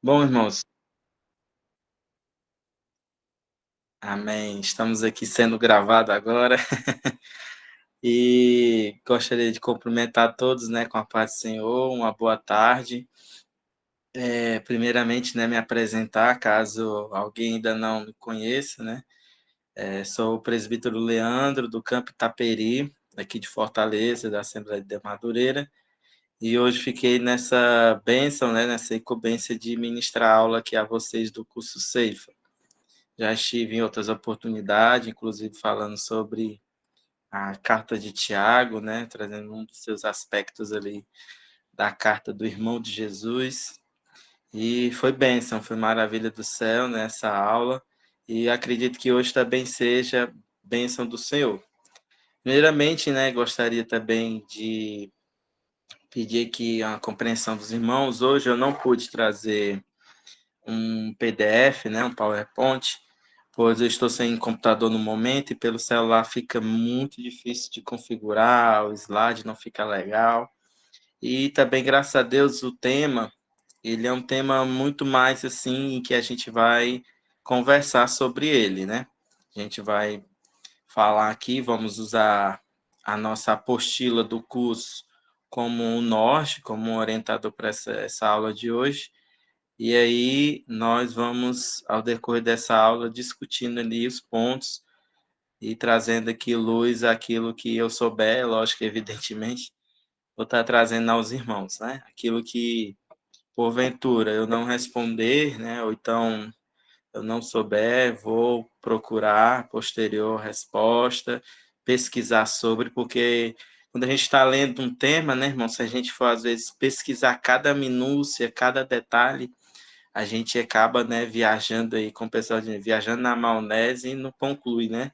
Bom, irmãos, amém. Estamos aqui sendo gravado agora e gostaria de cumprimentar todos, né, com a paz do Senhor. Uma boa tarde. Primeiramente, né, me apresentar, caso alguém ainda não me conheça, né? Sou o presbítero Leandro, do Campo Itaperi, aqui de Fortaleza, da Assembleia de Madureira, e hoje fiquei nessa bênção, né, nessa incumbência de ministrar aula aqui a vocês do curso Ceifa. Já estive em outras oportunidades, inclusive falando sobre a carta de Tiago, né, trazendo um dos seus aspectos ali da carta do irmão de Jesus. E foi bênção, foi maravilha do céu nessa aula. E acredito que hoje também seja bênção do Senhor. Primeiramente, né, gostaria também de pedir aqui a compreensão dos irmãos. Hoje eu não pude trazer um PDF, né, um PowerPoint, pois eu estou sem computador no momento e pelo celular fica muito difícil de configurar, o slide não fica legal. E também, graças a Deus, o tema, ele é um tema muito mais assim, em que a gente vai conversar sobre ele, né? A gente vai falar aqui, vamos usar a nossa apostila do curso como um norte, como um orientador para essa aula de hoje. E aí nós vamos, ao decorrer dessa aula, discutindo ali os pontos e trazendo aqui luz àquilo que eu souber, lógico, evidentemente, vou estar trazendo aos irmãos, né? Aquilo que, porventura, eu não responder, né? Ou então eu não souber, vou procurar posterior resposta, pesquisar sobre, porque quando a gente está lendo um tema, né, irmão, se a gente for, às vezes, pesquisar cada minúcia, cada detalhe, a gente acaba, né, viajando aí, com o pessoal de viajando na maionese e não conclui, né?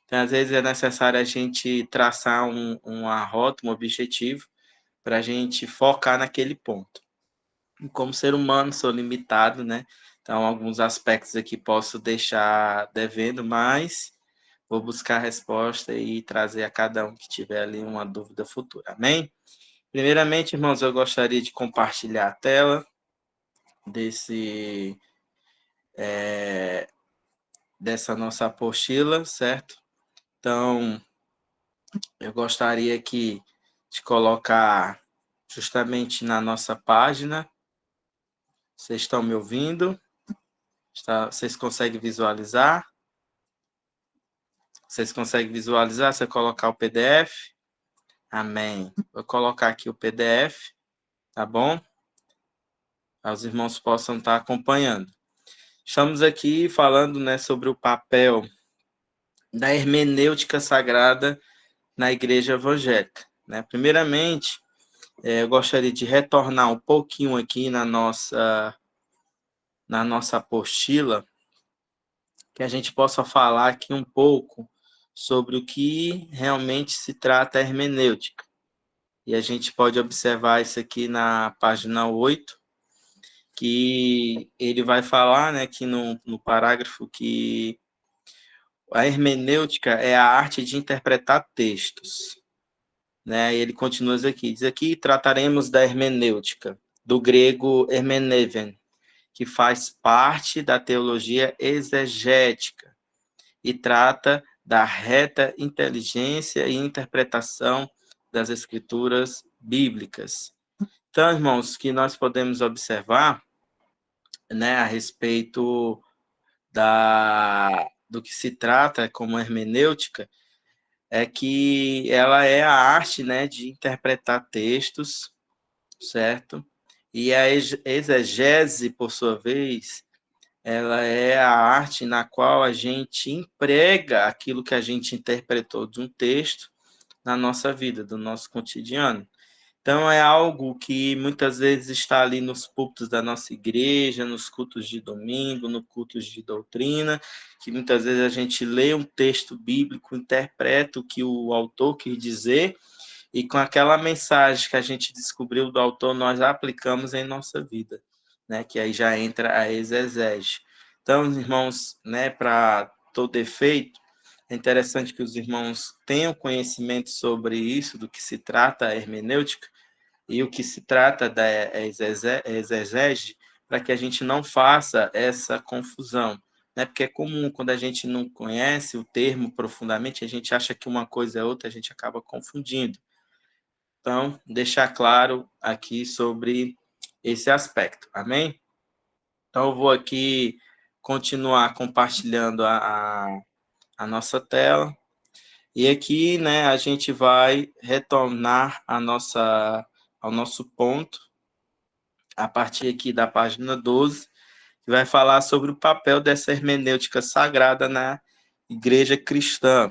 Então, às vezes é necessário a gente traçar uma rota, um objetivo, para a gente focar naquele ponto. E como ser humano, sou limitado, né? Então, alguns aspectos aqui posso deixar devendo, mas vou buscar a resposta e trazer a cada um que tiver ali uma dúvida futura. Amém? Primeiramente, irmãos, eu gostaria de compartilhar a tela desse dessa nossa apostila, certo? Então, eu gostaria aqui de colocar justamente na nossa página. Vocês estão me ouvindo? Vocês conseguem visualizar? Vocês conseguem visualizar? Se eu colocar o PDF? Amém. Vou colocar aqui o PDF, tá bom? Para os irmãos possam estar acompanhando. Estamos aqui falando, né, sobre o papel da hermenêutica sagrada na igreja evangélica, né? Primeiramente, eu gostaria de retornar um pouquinho aqui na nossa apostila, que a gente possa falar aqui um pouco sobre o que realmente se trata a hermenêutica. E a gente pode observar isso aqui na página 8, que ele vai falar, né, que no parágrafo, que a hermenêutica é a arte de interpretar textos. Né? E ele continua aqui, diz aqui, trataremos da hermenêutica, do grego hermeneven, que faz parte da teologia exegética e trata da reta inteligência e interpretação das escrituras bíblicas. Então, irmãos, que nós podemos observar, né, a respeito do que se trata como hermenêutica, é que ela é a arte, né, de interpretar textos, certo? E a exegese, por sua vez, ela é a arte na qual a gente emprega aquilo que a gente interpretou de um texto na nossa vida, do nosso cotidiano. Então, é algo que muitas vezes está ali nos púlpitos da nossa igreja, nos cultos de domingo, nos cultos de doutrina, que muitas vezes a gente lê um texto bíblico, interpreta o que o autor quis dizer, e com aquela mensagem que a gente descobriu do autor, nós aplicamos em nossa vida, né? Que aí já entra a exegese. Então, irmãos, né, para todo efeito, é interessante que os irmãos tenham conhecimento sobre isso, do que se trata a hermenêutica, e o que se trata da exegese, para que a gente não faça essa confusão, né? Porque é comum, quando a gente não conhece o termo profundamente, a gente acha que uma coisa é outra, a gente acaba confundindo. Então, deixar claro aqui sobre esse aspecto, amém? Então, eu vou aqui continuar compartilhando a nossa tela. E aqui, né, a gente vai retornar ao nosso ponto, a partir aqui da página 12, que vai falar sobre o papel dessa hermenêutica sagrada na igreja cristã.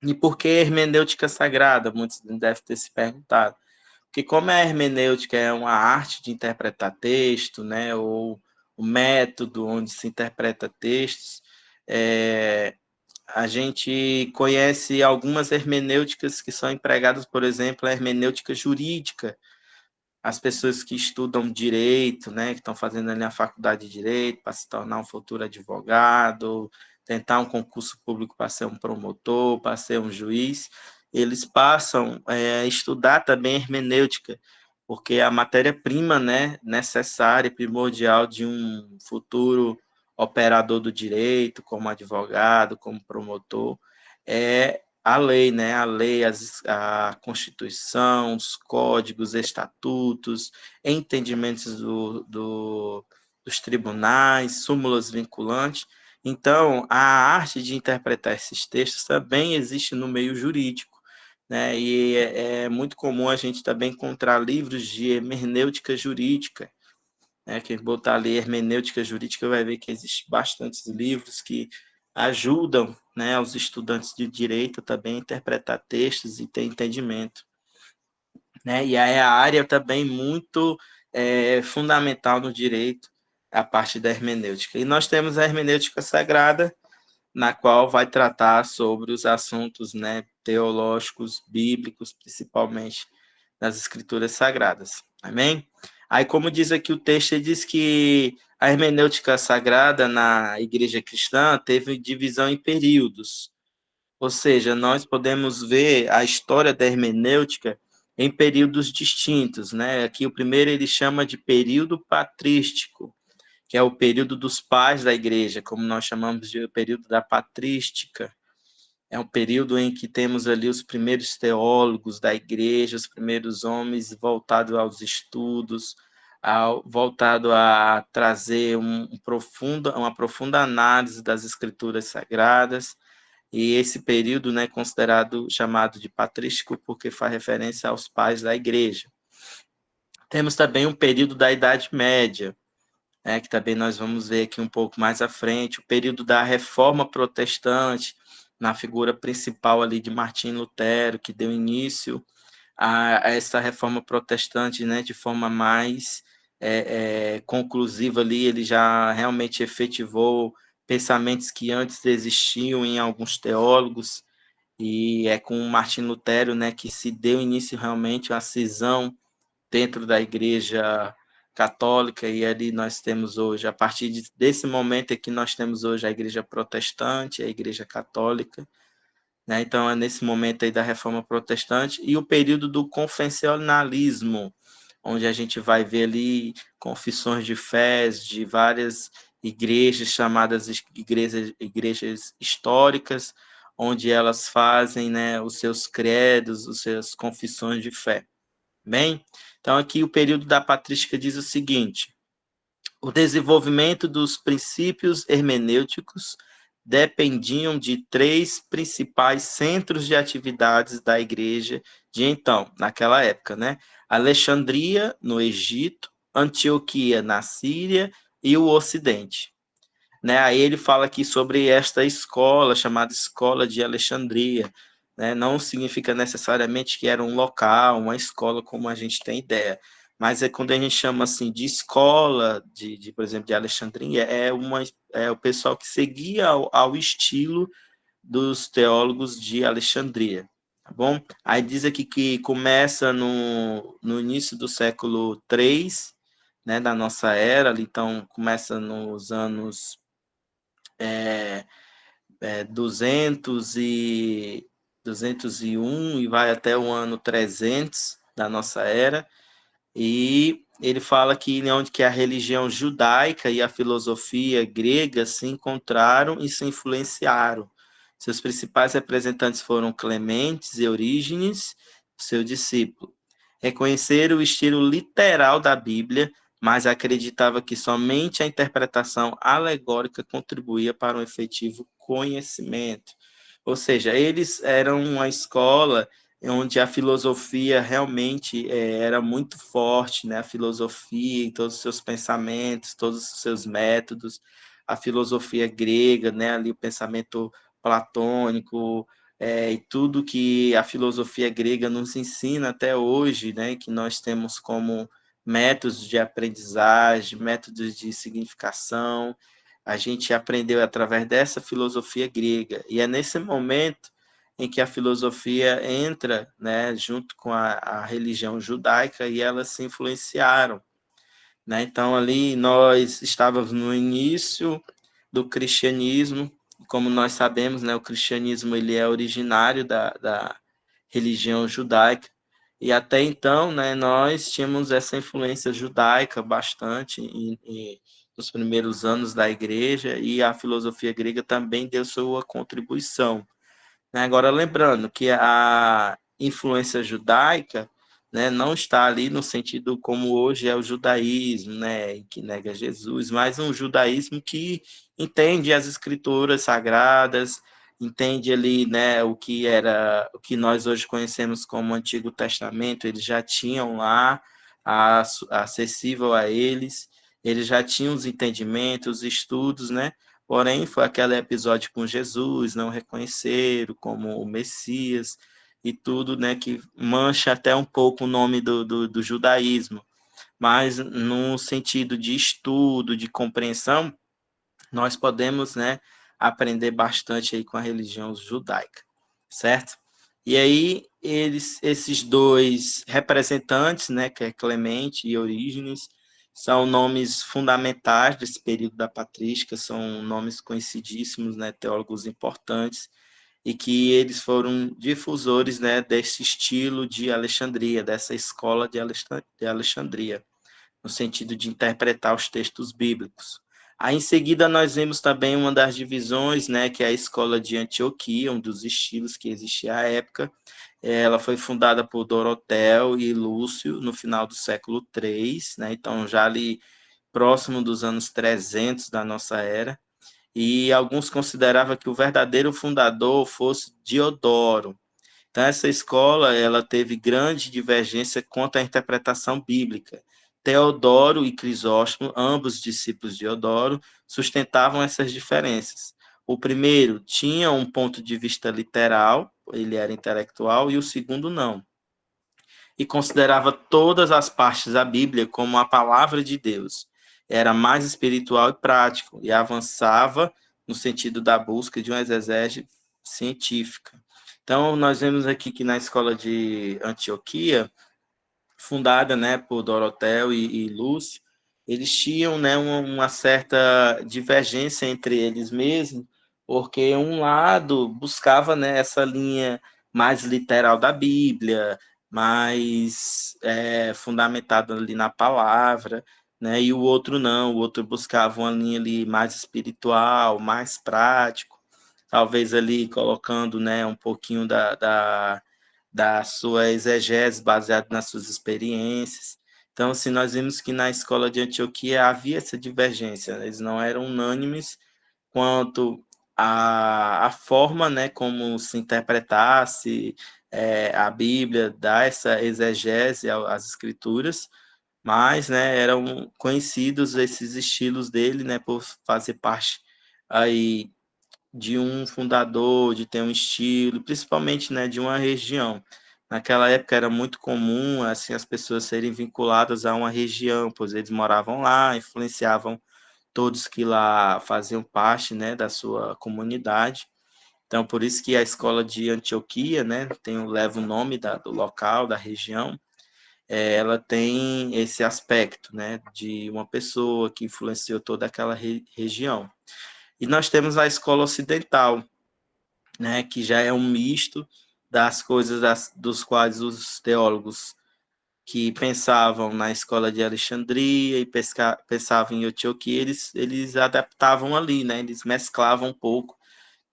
E por que hermenêutica sagrada? Muitos devem ter se perguntado. Porque como a hermenêutica é uma arte de interpretar texto, né, ou o método onde se interpreta textos, a gente conhece algumas hermenêuticas que são empregadas, por exemplo, a hermenêutica jurídica. As pessoas que estudam direito, né, que estão fazendo ali a faculdade de direito para se tornar um futuro advogado, tentar um concurso público para ser um promotor, para ser um juiz, eles passam a estudar também hermenêutica, porque a matéria-prima, né, necessária, primordial de um futuro operador do direito, como advogado, como promotor, é a lei, né? A lei, a Constituição, os códigos, estatutos, entendimentos dos tribunais, súmulas vinculantes. Então, a arte de interpretar esses textos também existe no meio jurídico, né? E é muito comum a gente também encontrar livros de hermenêutica jurídica, né? Quem botar ali hermenêutica jurídica vai ver que existem bastantes livros que ajudam, né, os estudantes de direito também a interpretar textos e ter entendimento, né? E é a área também muito fundamental no direito, a parte da hermenêutica. E nós temos a hermenêutica sagrada, na qual vai tratar sobre os assuntos, né, teológicos, bíblicos, principalmente das escrituras sagradas. Amém? Aí, como diz aqui o texto, ele diz que a hermenêutica sagrada na igreja cristã teve divisão em períodos. Ou seja, nós podemos ver a história da hermenêutica em períodos distintos, né? Aqui o primeiro ele chama de período patrístico, que é o período dos pais da igreja, como nós chamamos de período da patrística. É um período em que temos ali os primeiros teólogos da igreja, os primeiros homens voltados aos estudos, voltado a trazer uma profunda análise das escrituras sagradas, e esse período, né, considerado chamado de patrístico porque faz referência aos pais da igreja. Temos também um período da Idade Média, né, que também nós vamos ver aqui um pouco mais à frente, o período da Reforma Protestante, na figura principal ali de Martim Lutero, que deu início a essa Reforma Protestante, né, de forma mais conclusiva ali, ele já realmente efetivou pensamentos que antes existiam em alguns teólogos, e é com Martim Lutero, né, que se deu início realmente à cisão dentro da Igreja Católica, e ali nós temos hoje, a partir desse momento é que nós temos hoje a Igreja Protestante, a Igreja Católica, né? Então é nesse momento aí da Reforma Protestante, e o período do confessionalismo, onde a gente vai ver ali confissões de fé de várias igrejas chamadas igrejas históricas, onde elas fazem, né, os seus credos, as suas confissões de fé. Bem, então aqui o período da patrística diz o seguinte: o desenvolvimento dos princípios hermenêuticos dependiam de três principais centros de atividades da igreja de então, naquela época, né? Alexandria, no Egito, Antioquia, na Síria, e o Ocidente. Né? Aí ele fala aqui sobre esta escola, chamada Escola de Alexandria, né? Não significa necessariamente que era um local, uma escola, como a gente tem ideia, mas é quando a gente chama assim de escola, por exemplo, de Alexandria, é o pessoal que seguia ao estilo dos teólogos de Alexandria, tá bom? Aí diz aqui que começa no início do século III, né, da nossa era, então começa nos anos 200 e 201 e vai até o ano 300 da nossa era, e ele fala que onde que a religião judaica e a filosofia grega se encontraram e se influenciaram. Seus principais representantes foram Clementes e Orígenes, seu discípulo. Reconheceram o estilo literal da Bíblia, mas acreditava que somente a interpretação alegórica contribuía para um efetivo conhecimento. Ou seja, eles eram uma escola onde a filosofia realmente era muito forte, né? A filosofia e todos os seus pensamentos, todos os seus métodos, a filosofia grega, né? Ali o pensamento platônico, e tudo que a filosofia grega nos ensina até hoje, né? Que nós temos como métodos de aprendizagem, métodos de significação, a gente aprendeu através dessa filosofia grega. E é nesse momento em que a filosofia entra, né, junto com a religião judaica e elas se influenciaram, né? Então ali nós estávamos no início do cristianismo, como nós sabemos, né, o cristianismo ele é originário da religião judaica e até então, né, nós tínhamos essa influência judaica bastante nos primeiros anos da igreja e a filosofia grega também deu sua contribuição, né? Agora, lembrando que a influência judaica, né, não está ali no sentido como hoje é o judaísmo, né, que nega Jesus, mas um judaísmo que entende as escrituras sagradas, entende ali, né, o que era, o que nós hoje conhecemos como Antigo Testamento, eles já tinham lá acessível a eles já tinham os entendimentos, os estudos, né? Porém, foi aquele episódio com Jesus, não reconheceram como o Messias e tudo, né, que mancha até um pouco o nome do judaísmo. Mas no sentido de estudo, de compreensão, nós podemos, né, aprender bastante aí com a religião judaica, certo? E aí, esses dois representantes, né, que é Clemente e Orígenes, são nomes fundamentais desse período da patrística, são nomes conhecidíssimos, né, teólogos importantes, e que eles foram difusores, né, desse estilo de Alexandria, dessa escola de Alexandria, no sentido de interpretar os textos bíblicos. Aí, em seguida, nós vemos também uma das divisões, né, que é a escola de Antioquia, um dos estilos que existia à época. Ela foi fundada por Dorotel e Lúcio no final do século III, né, então já ali próximo dos anos 300 da nossa era, e alguns consideravam que o verdadeiro fundador fosse Diodoro. Então, essa escola ela teve grande divergência quanto à interpretação bíblica. Teodoro e Crisóstomo, ambos discípulos de Diodoro, sustentavam essas diferenças. O primeiro tinha um ponto de vista literal, ele era intelectual, e o segundo não. E considerava todas as partes da Bíblia como a palavra de Deus. Era mais espiritual e prático, e avançava no sentido da busca de uma exegese científica. Então, nós vemos aqui que na escola de Antioquia, fundada, né, por Dorotel e Lúcio, eles tinham, né, uma certa divergência entre eles mesmos, porque um lado buscava, né, essa linha mais literal da Bíblia, mais fundamentada ali na palavra, né, e o outro não, o outro buscava uma linha ali mais espiritual, mais prático, talvez ali colocando, né, um pouquinho da sua exegese baseada nas suas experiências. Então, assim, nós vimos que na escola de Antioquia havia essa divergência, eles não eram unânimes quanto à forma, né, como se interpretasse a Bíblia, dar essa exegese às escrituras, mas, né, eram conhecidos esses estilos dele, né, por fazer parte aí de um fundador, de ter um estilo, principalmente, né, de uma região. Naquela época era muito comum assim as pessoas serem vinculadas a uma região, pois eles moravam lá, influenciavam todos que lá faziam parte, né, da sua comunidade. Então, por isso que a escola de Antioquia, né, leva o nome do local, da região, ela tem esse aspecto, né, de uma pessoa que influenciou toda aquela região. E nós temos a escola ocidental, né, que já é um misto das coisas dos quais os teólogos que pensavam na escola de Alexandria e pensavam em Antioquia, eles adaptavam ali, né? Eles mesclavam um pouco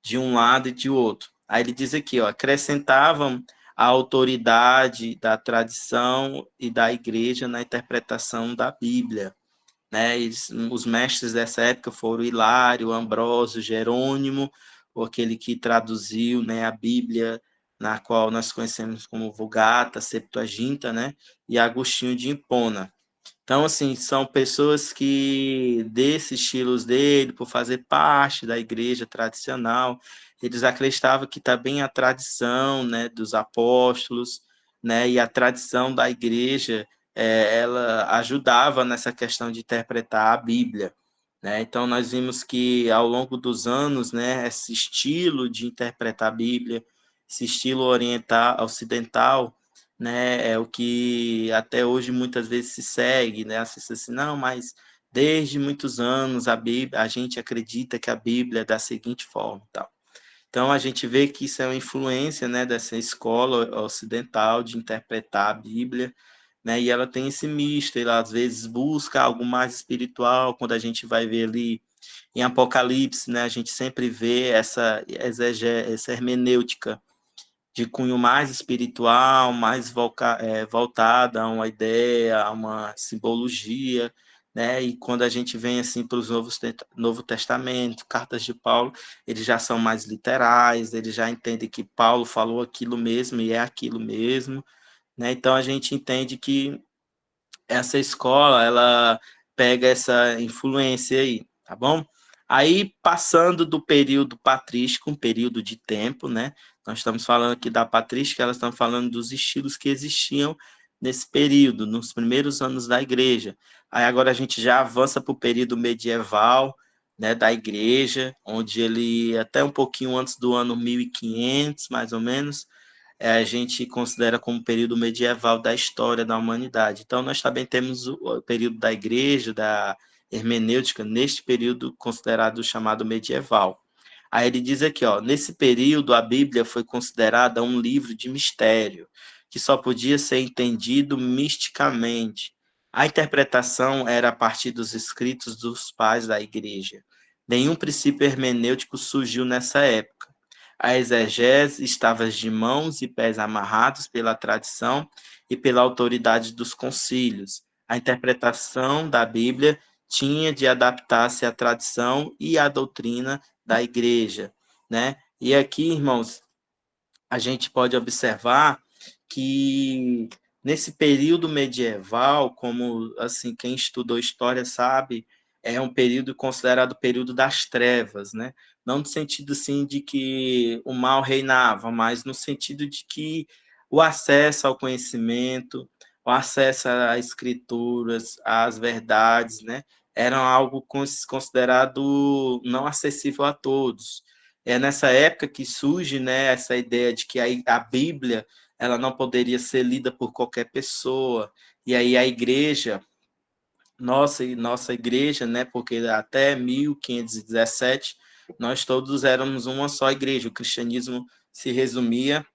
de um lado e de outro. Aí ele diz aqui, ó, acrescentavam a autoridade da tradição e da igreja na interpretação da Bíblia, né? Os mestres dessa época foram Hilário, Ambrósio, Jerônimo, aquele que traduziu, né, a Bíblia, na qual nós conhecemos como Vulgata, Septuaginta, né, e Agostinho de Hipona. Então, assim, são pessoas que, desses estilos dele, por fazer parte da igreja tradicional, eles acreditavam que também a tradição, né, dos apóstolos, né, e a tradição da igreja, ela ajudava nessa questão de interpretar a Bíblia, né? Então, nós vimos que, ao longo dos anos, né, esse estilo de interpretar a Bíblia, esse estilo oriental, ocidental, né, é o que até hoje muitas vezes se segue, né, assim, não, mas desde muitos anos a Bíblia, a gente acredita que a Bíblia é da seguinte forma, tal. Então a gente vê que isso é uma influência, né, dessa escola ocidental de interpretar a Bíblia, né, e ela tem esse misto, ela às vezes busca algo mais espiritual, quando a gente vai ver ali em Apocalipse, né, a gente sempre vê essa hermenêutica de cunho mais espiritual, mais voltada a uma ideia, a uma simbologia, né? E quando a gente vem assim para os Novo Testamento, cartas de Paulo, eles já são mais literais, eles já entendem que Paulo falou aquilo mesmo e é aquilo mesmo, né? Então a gente entende que essa escola, ela pega essa influência aí, tá bom? Aí, passando do período patrístico, um período de tempo, né? Nós estamos falando aqui da patrística, elas estão falando dos estilos que existiam nesse período, nos primeiros anos da igreja. Aí agora a gente já avança para o período medieval, né, da igreja, onde ele, até um pouquinho antes do ano 1500, mais ou menos, a gente considera como período medieval da história da humanidade. Então, nós também temos o período da igreja, da hermenêutica, neste período considerado chamado medieval. Aí ele diz aqui, ó, nesse período a Bíblia foi considerada um livro de mistério, que só podia ser entendido misticamente. A interpretação era a partir dos escritos dos pais da igreja. Nenhum princípio hermenêutico surgiu nessa época. A exegese estava de mãos e pés amarrados pela tradição e pela autoridade dos concílios. A interpretação da Bíblia tinha de adaptar-se à tradição e à doutrina da igreja, né? E aqui, irmãos, a gente pode observar que nesse período medieval, como assim quem estudou história sabe, é um período considerado o período das trevas, né? Não no sentido assim de que o mal reinava, mas no sentido de que o acesso ao conhecimento, o acesso às escrituras, às verdades, né, eram algo considerado não acessível a todos. É nessa época que surge, né, essa ideia de que a Bíblia ela não poderia ser lida por qualquer pessoa. E aí a igreja, nossa igreja, né, porque até 1517 nós todos éramos uma só igreja. O cristianismo se resumia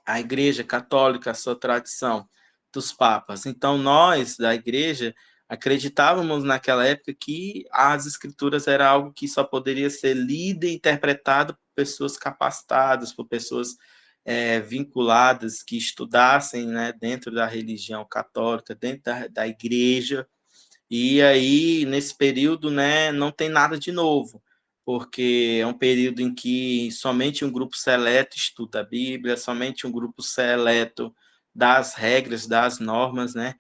à igreja católica, a sua tradição dos papas. Então nós da igreja acreditávamos naquela época que as escrituras era algo que só poderia ser lido e interpretado por pessoas capacitadas, por pessoas vinculadas, que estudassem, né, dentro da religião católica, dentro da igreja. E aí, nesse período, né, não tem nada de novo, porque é um período em que somente um grupo seleto estuda a Bíblia, somente um grupo seleto das regras, das normas, né,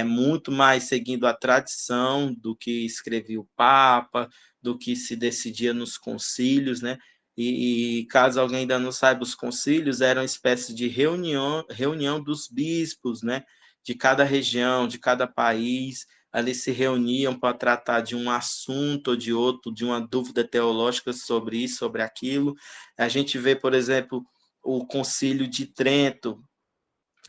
muito mais seguindo a tradição do que escrevia o Papa, do que se decidia nos concílios, né, e caso alguém ainda não saiba, os concílios eram uma espécie de reunião dos bispos, né, de cada região, de cada país, ali se reuniam para tratar de um assunto ou de outro, de uma dúvida teológica sobre isso, sobre aquilo. A gente vê, por exemplo, o Concílio de Trento,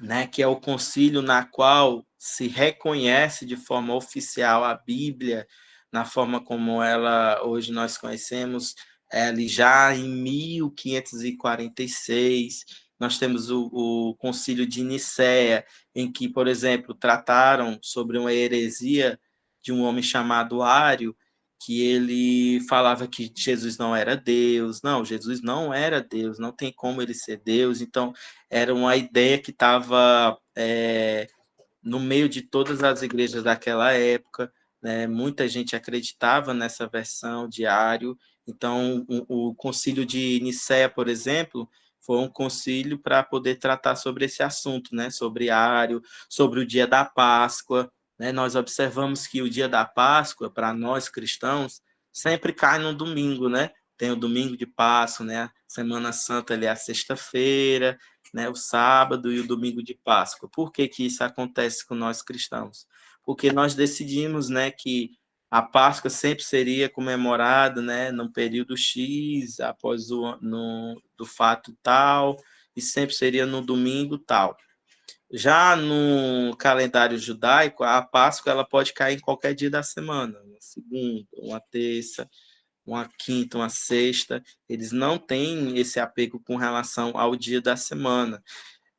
né, que é o concílio na qual se reconhece de forma oficial a Bíblia, na forma como ela hoje nós conhecemos, ali já em 1546. Nós temos o Concílio de Nicéia, em que, por exemplo, trataram sobre uma heresia de um homem chamado Ário, que ele falava que Jesus não era Deus. Não, Jesus não era Deus, não tem como ele ser Deus. Então, era uma ideia que estava no meio de todas as igrejas daquela época, né? Muita gente acreditava nessa versão de Ário. Então, o Concílio de Nicéia, por exemplo, foi um concílio para poder tratar sobre esse assunto, né? Sobre Ário, sobre o dia da Páscoa, né? Nós observamos que o dia da Páscoa, para nós cristãos, sempre cai no domingo, né? Tem o domingo de Páscoa, né? Semana Santa ali é a sexta-feira, né? O sábado e o domingo de Páscoa. Por que que isso acontece com nós cristãos? Porque nós decidimos, né, que a Páscoa sempre seria comemorada, né, num período X, após do fato tal, e sempre seria no domingo tal. Já no calendário judaico, a Páscoa ela pode cair em qualquer dia da semana, uma segunda, uma terça, uma quinta, uma sexta. Eles não têm esse apego com relação ao dia da semana.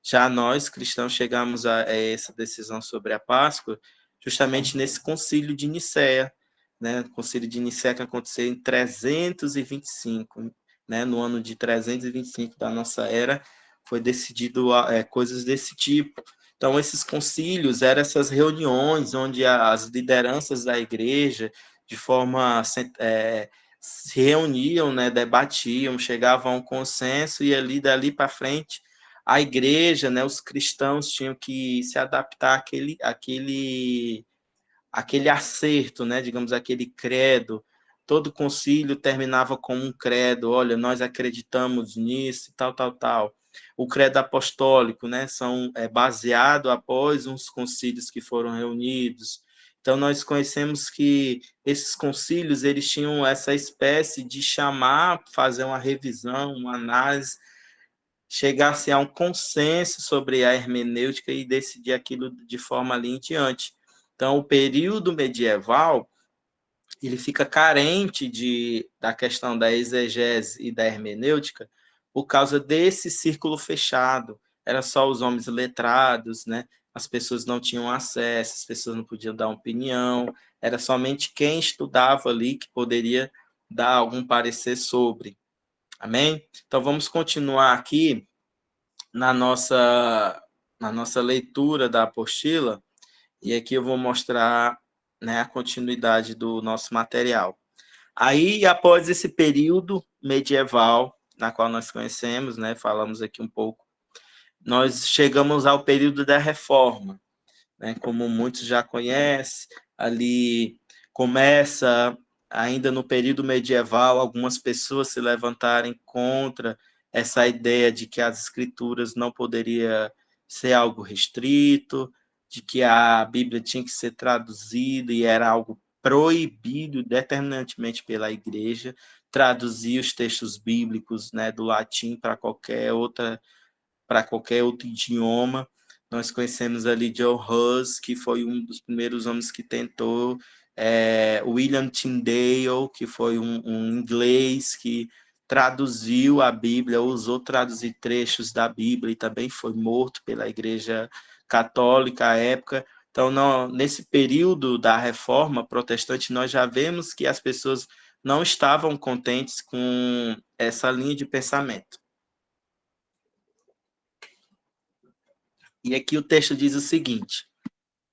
Já nós, cristãos, chegamos a essa decisão sobre a Páscoa justamente nesse concílio de Nicéia, né? O concílio de Nicéia que aconteceu em 325, né? No ano de 325 da nossa era, foi decidido coisas desse tipo. Então, esses concílios eram essas reuniões onde as lideranças da igreja, de forma se reuniam, né? Debatiam, chegavam a um consenso e ali dali para frente a igreja, né, os cristãos tinham que se adaptar àquele acerto, né, digamos, aquele credo. Todo concílio terminava com um credo, olha, nós acreditamos nisso, tal, tal, tal. O credo apostólico, né, é baseado após uns concílios que foram reunidos. Então, nós conhecemos que esses concílios, eles tinham essa espécie de chamar, fazer uma revisão, uma análise, chegar-se a um consenso sobre a hermenêutica e decidir aquilo de forma ali em diante. Então, o período medieval, ele fica carente da questão da exegese e da hermenêutica por causa desse círculo fechado. Era só os homens letrados, né? As pessoas não tinham acesso, as pessoas não podiam dar opinião, era somente quem estudava ali que poderia dar algum parecer sobre. Amém? Então, vamos continuar aqui na nossa leitura da apostila, e aqui eu vou mostrar, né, a continuidade do nosso material. Aí, após esse período medieval, na qual nós conhecemos, né, falamos aqui um pouco, nós chegamos ao período da Reforma, né, como muitos já conhecem, ali começa, ainda no período medieval, algumas pessoas se levantarem contra essa ideia de que as escrituras não poderia ser algo restrito, de que a Bíblia tinha que ser traduzida e era algo proibido determinantemente pela igreja, traduzir os textos bíblicos, né, do latim para qualquer outro idioma. Nós conhecemos ali John Hus, que foi um dos primeiros homens que tentou, William Tyndale, que foi um inglês que traduziu a Bíblia, ousou traduzir trechos da Bíblia e também foi morto pela Igreja Católica à época. Então, nesse período da Reforma Protestante, nós já vemos que as pessoas não estavam contentes com essa linha de pensamento. E aqui o texto diz o seguinte: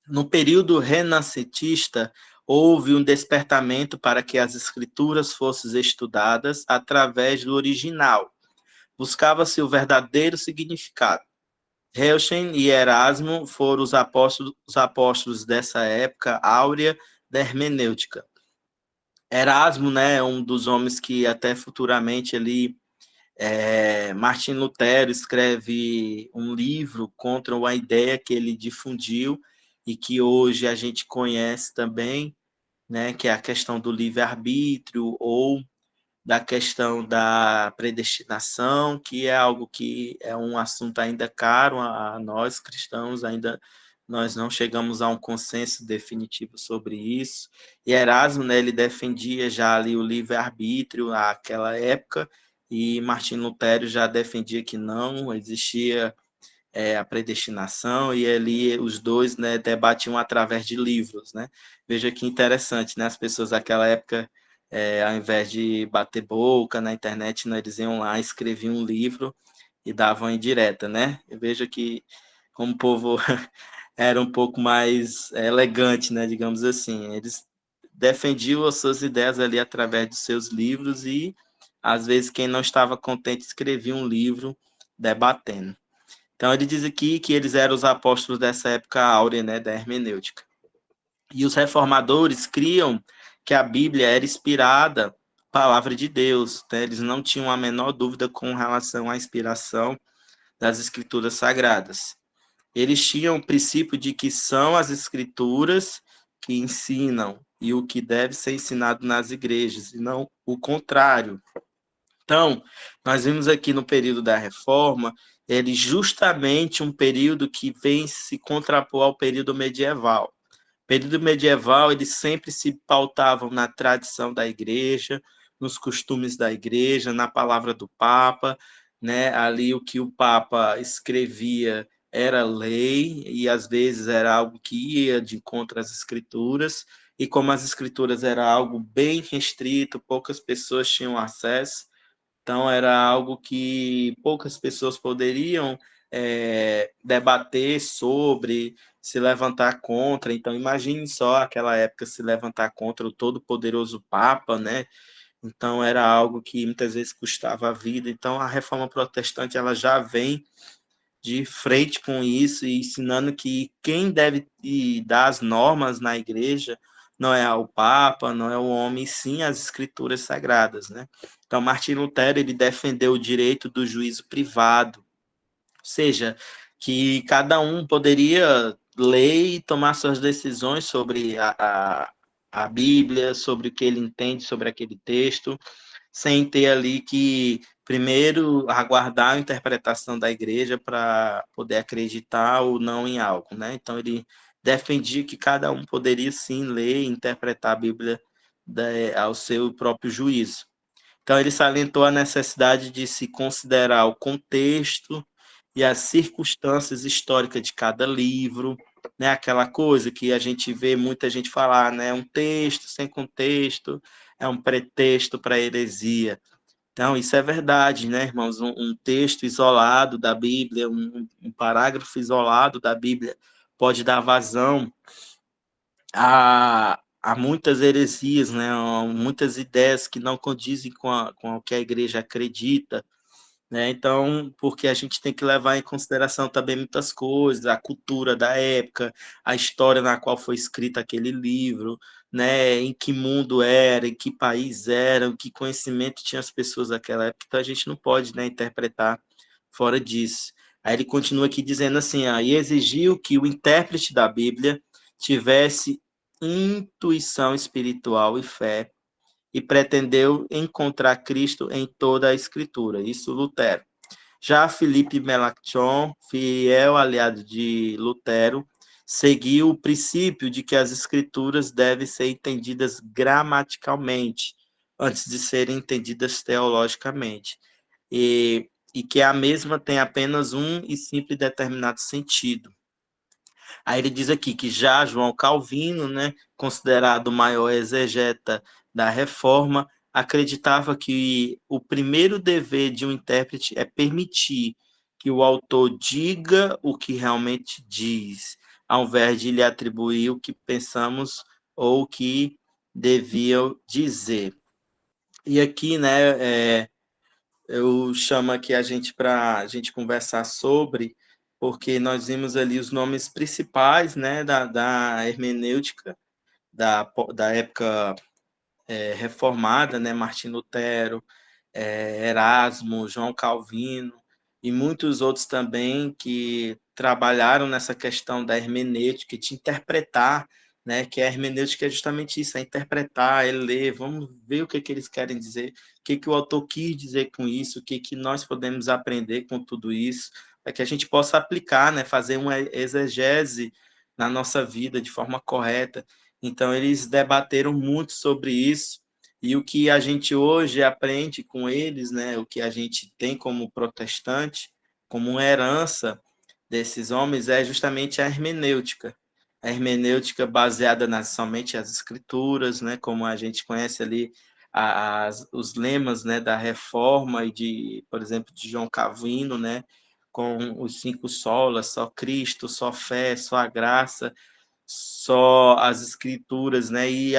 no período renascentista, houve um despertamento para que as escrituras fossem estudadas através do original. Buscava-se o verdadeiro significado. Helschen e Erasmo foram os apóstolos dessa época áurea da hermenêutica. Erasmo, né, é um dos homens que até futuramente ali Martin Lutero escreve um livro contra uma ideia que ele difundiu e que hoje a gente conhece também, né, que é a questão do livre-arbítrio ou da questão da predestinação, que é algo que é um assunto ainda caro a nós cristãos, ainda nós não chegamos a um consenso definitivo sobre isso. E Erasmo, né, ele defendia já ali o livre-arbítrio naquela época, e Martim Lutero já defendia que não existia a predestinação, e ali os dois, né, debatiam através de livros, né? Veja que interessante, né? As pessoas daquela época, ao invés de bater boca na internet, né, eles iam lá, escreviam um livro e davam em direta, né? Eu vejo que como o povo era um pouco mais elegante, né, digamos assim, eles defendiam as suas ideias ali através dos seus livros e, às vezes, quem não estava contente escrevia um livro debatendo. Então, ele diz aqui que eles eram os apóstolos dessa época áurea, né, da hermenêutica. E os reformadores criam que a Bíblia era inspirada, palavra de Deus, né? Eles não tinham a menor dúvida com relação à inspiração das escrituras sagradas. Eles tinham o princípio de que são as escrituras que ensinam e o que deve ser ensinado nas igrejas, e não o contrário. Então, nós vimos aqui no período da Reforma, ele justamente um período que vem se contrapor ao período medieval. O período medieval, eles sempre se pautavam na tradição da igreja, nos costumes da igreja, na palavra do Papa, né? Ali o que o Papa escrevia era lei e às vezes era algo que ia de contra as escrituras, e como as escrituras era algo bem restrito, poucas pessoas tinham acesso, então, era algo que poucas pessoas poderiam debater sobre, se levantar contra. Então, imagine só aquela época se levantar contra o todo-poderoso Papa, né? Então, era algo que muitas vezes custava a vida. Então, a reforma protestante ela já vem de frente com isso e ensinando que quem deve dar as normas na igreja não é o Papa, não é o homem, sim as escrituras sagradas, né? Então, Martim Lutero, ele defendeu o direito do juízo privado, ou seja, que cada um poderia ler e tomar suas decisões sobre a Bíblia, sobre o que ele entende sobre aquele texto, sem ter ali que primeiro aguardar a interpretação da igreja para poder acreditar ou não em algo, né? Então ele defendia que cada um poderia sim ler e interpretar a Bíblia ao seu próprio juízo. Então ele salientou a necessidade de se considerar o contexto e as circunstâncias históricas de cada livro, né? Aquela coisa que a gente vê muita gente falar, né? Um texto sem contexto é um pretexto para heresia. Então, isso é verdade, né, irmãos? Um texto isolado da Bíblia, um parágrafo isolado da Bíblia pode dar vazão a muitas heresias, né? A muitas ideias que não condizem com o que a igreja acredita, né? Então, porque a gente tem que levar em consideração também muitas coisas, a cultura da época, a história na qual foi escrito aquele livro, né? Em que mundo era, em que país era, em que conhecimento tinham as pessoas daquela época, então a gente não pode, né, interpretar fora disso. Aí ele continua aqui dizendo assim, e exigiu que o intérprete da Bíblia tivesse intuição espiritual e fé, e pretendeu encontrar Cristo em toda a Escritura. Isso Lutero. Já Felipe Melanchthon, fiel aliado de Lutero, seguiu o princípio de que as Escrituras devem ser entendidas gramaticalmente, antes de serem entendidas teologicamente, e que a mesma tem apenas um e simples determinado sentido. Aí ele diz aqui que já João Calvino, né, considerado o maior exegeta da Reforma, acreditava que o primeiro dever de um intérprete é permitir que o autor diga o que realmente diz, ao invés de lhe atribuir o que pensamos ou o que deviam dizer. E aqui, né, eu chamo aqui a gente para a gente conversar sobre, porque nós vimos ali os nomes principais, né, da hermenêutica da época reformada, né, Martim Lutero, Erasmo, João Calvino e muitos outros também que trabalharam nessa questão da hermenêutica, de interpretar, né, que a hermenêutica é justamente isso, é interpretar, é ler, vamos ver o que, que eles querem dizer, o que, que o autor quis dizer com isso, o que, que nós podemos aprender com tudo isso, para que a gente possa aplicar, né, fazer uma exegese na nossa vida de forma correta. Então, eles debateram muito sobre isso, E o que a gente hoje aprende com eles, né, o que a gente tem como protestante, como uma herança desses homens, é justamente a hermenêutica. A hermenêutica baseada somente as escrituras, né, como a gente conhece ali os lemas, né, da Reforma e de, por exemplo, de João Calvino, né, com os cinco solas, só Cristo, só fé, só a graça, só as escrituras, né? E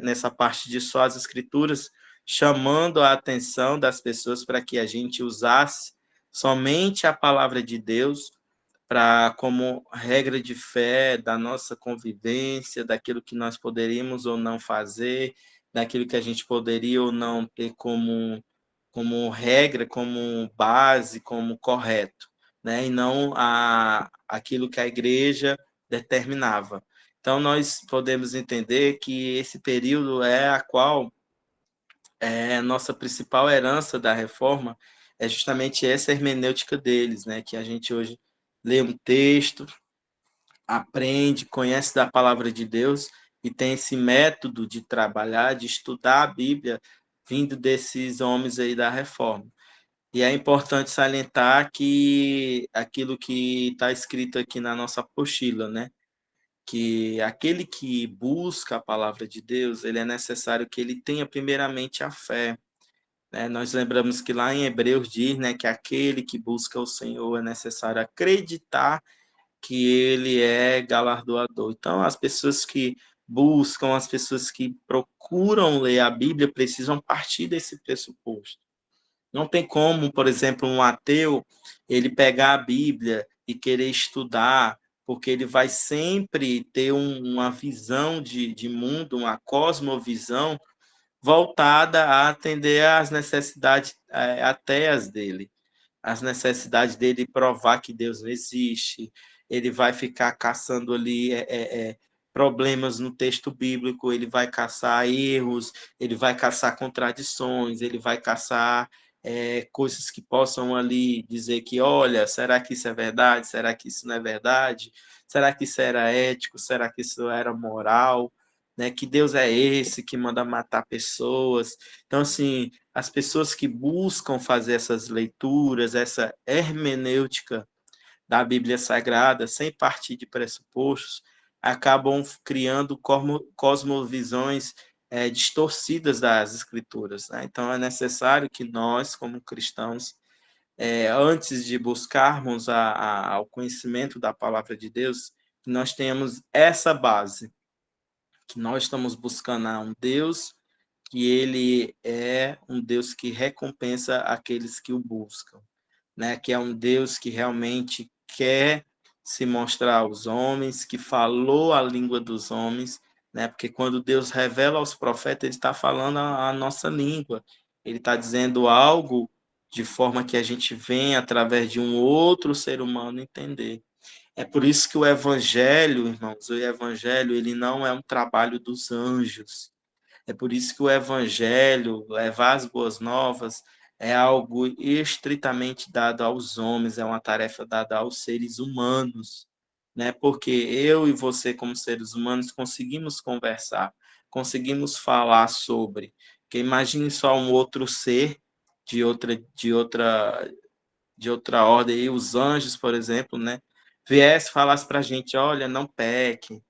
nessa parte de só as escrituras, chamando a atenção das pessoas para que a gente usasse somente a palavra de Deus para como regra de fé da nossa convivência, daquilo que nós poderíamos ou não fazer, daquilo que a gente poderia ou não ter como regra, como base, como correto, né? E não aquilo que a igreja determinava. Então, nós podemos entender que esse período é a qual a nossa principal herança da reforma é justamente essa hermenêutica deles, né? Que a gente hoje lê um texto, aprende, conhece da palavra de Deus e tem esse método de trabalhar, de estudar a Bíblia, vindo desses homens aí da reforma. E é importante salientar que aquilo que está escrito aqui na nossa apostila, né? Que aquele que busca a palavra de Deus, ele é necessário que ele tenha primeiramente a fé, né? Nós lembramos que lá em Hebreus diz, né, que aquele que busca o Senhor é necessário acreditar que ele é galardoador. Então, as pessoas que buscam, as pessoas que procuram ler a Bíblia precisam partir desse pressuposto. Não tem como, por exemplo, um ateu ele pegar a Bíblia e querer estudar, porque ele vai sempre ter uma visão de mundo, uma cosmovisão voltada a atender às necessidades ateias dele, as necessidades dele provar que Deus não existe. Ele vai ficar caçando ali problemas no texto bíblico, ele vai caçar erros, ele vai caçar contradições, ele vai caçar coisas que possam ali dizer que, olha, será que isso é verdade? Será que isso não é verdade? Será que isso era ético? Será que isso era moral? Né? Que Deus é esse que manda matar pessoas? Então, assim, as pessoas que buscam fazer essas leituras, essa hermenêutica da Bíblia Sagrada, sem partir de pressupostos, acabam criando cosmovisões distorcidas das Escrituras. Né? Então, é necessário que nós, como cristãos, antes de buscarmos ao conhecimento da palavra de Deus, que nós tenhamos essa base, que nós estamos buscando a um Deus que ele é um Deus que recompensa aqueles que o buscam, né? Que é um Deus que realmente quer se mostrar aos homens, que falou a língua dos homens, né? Porque quando Deus revela aos profetas, ele está falando a nossa língua, ele está dizendo algo de forma que a gente venha, através de um outro ser humano, entender. É por isso que o evangelho, irmãos, o evangelho, ele não é um trabalho dos anjos, é por isso que o evangelho, levar as boas novas, é algo estritamente dado aos homens, é uma tarefa dada aos seres humanos, né? Porque eu e você, como seres humanos, conseguimos conversar, conseguimos falar sobre. Porque imagine só um outro ser de outra ordem, e os anjos, por exemplo, né? Viesse e falasse para a gente, olha, não peque,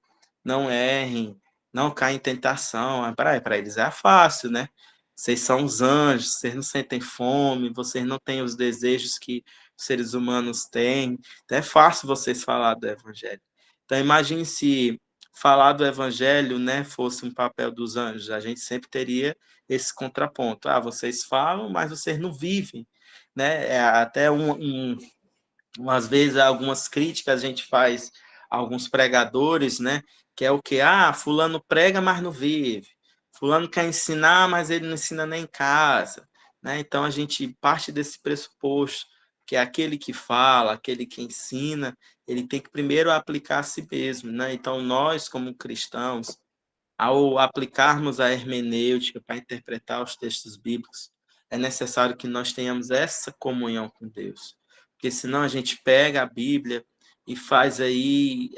não errem, não caia em tentação. Para eles é fácil, né? Vocês são os anjos, vocês não sentem fome, vocês não têm os desejos que os seres humanos têm. Então é fácil vocês falar do evangelho. Então imagine se falar do evangelho, né, fosse um papel dos anjos. A gente sempre teria esse contraponto. Ah, vocês falam, mas vocês não vivem, né? É até umas vezes algumas críticas a gente faz a alguns pregadores, né? Que é o que? Ah, fulano prega, mas não vive. Fulano quer ensinar, mas ele não ensina nem em casa. Né? Então a gente parte desse pressuposto que é aquele que fala, aquele que ensina, ele tem que primeiro aplicar a si mesmo. Né? Então nós, como cristãos, ao aplicarmos a hermenêutica para interpretar os textos bíblicos, é necessário que nós tenhamos essa comunhão com Deus. Porque senão a gente pega a Bíblia e faz aí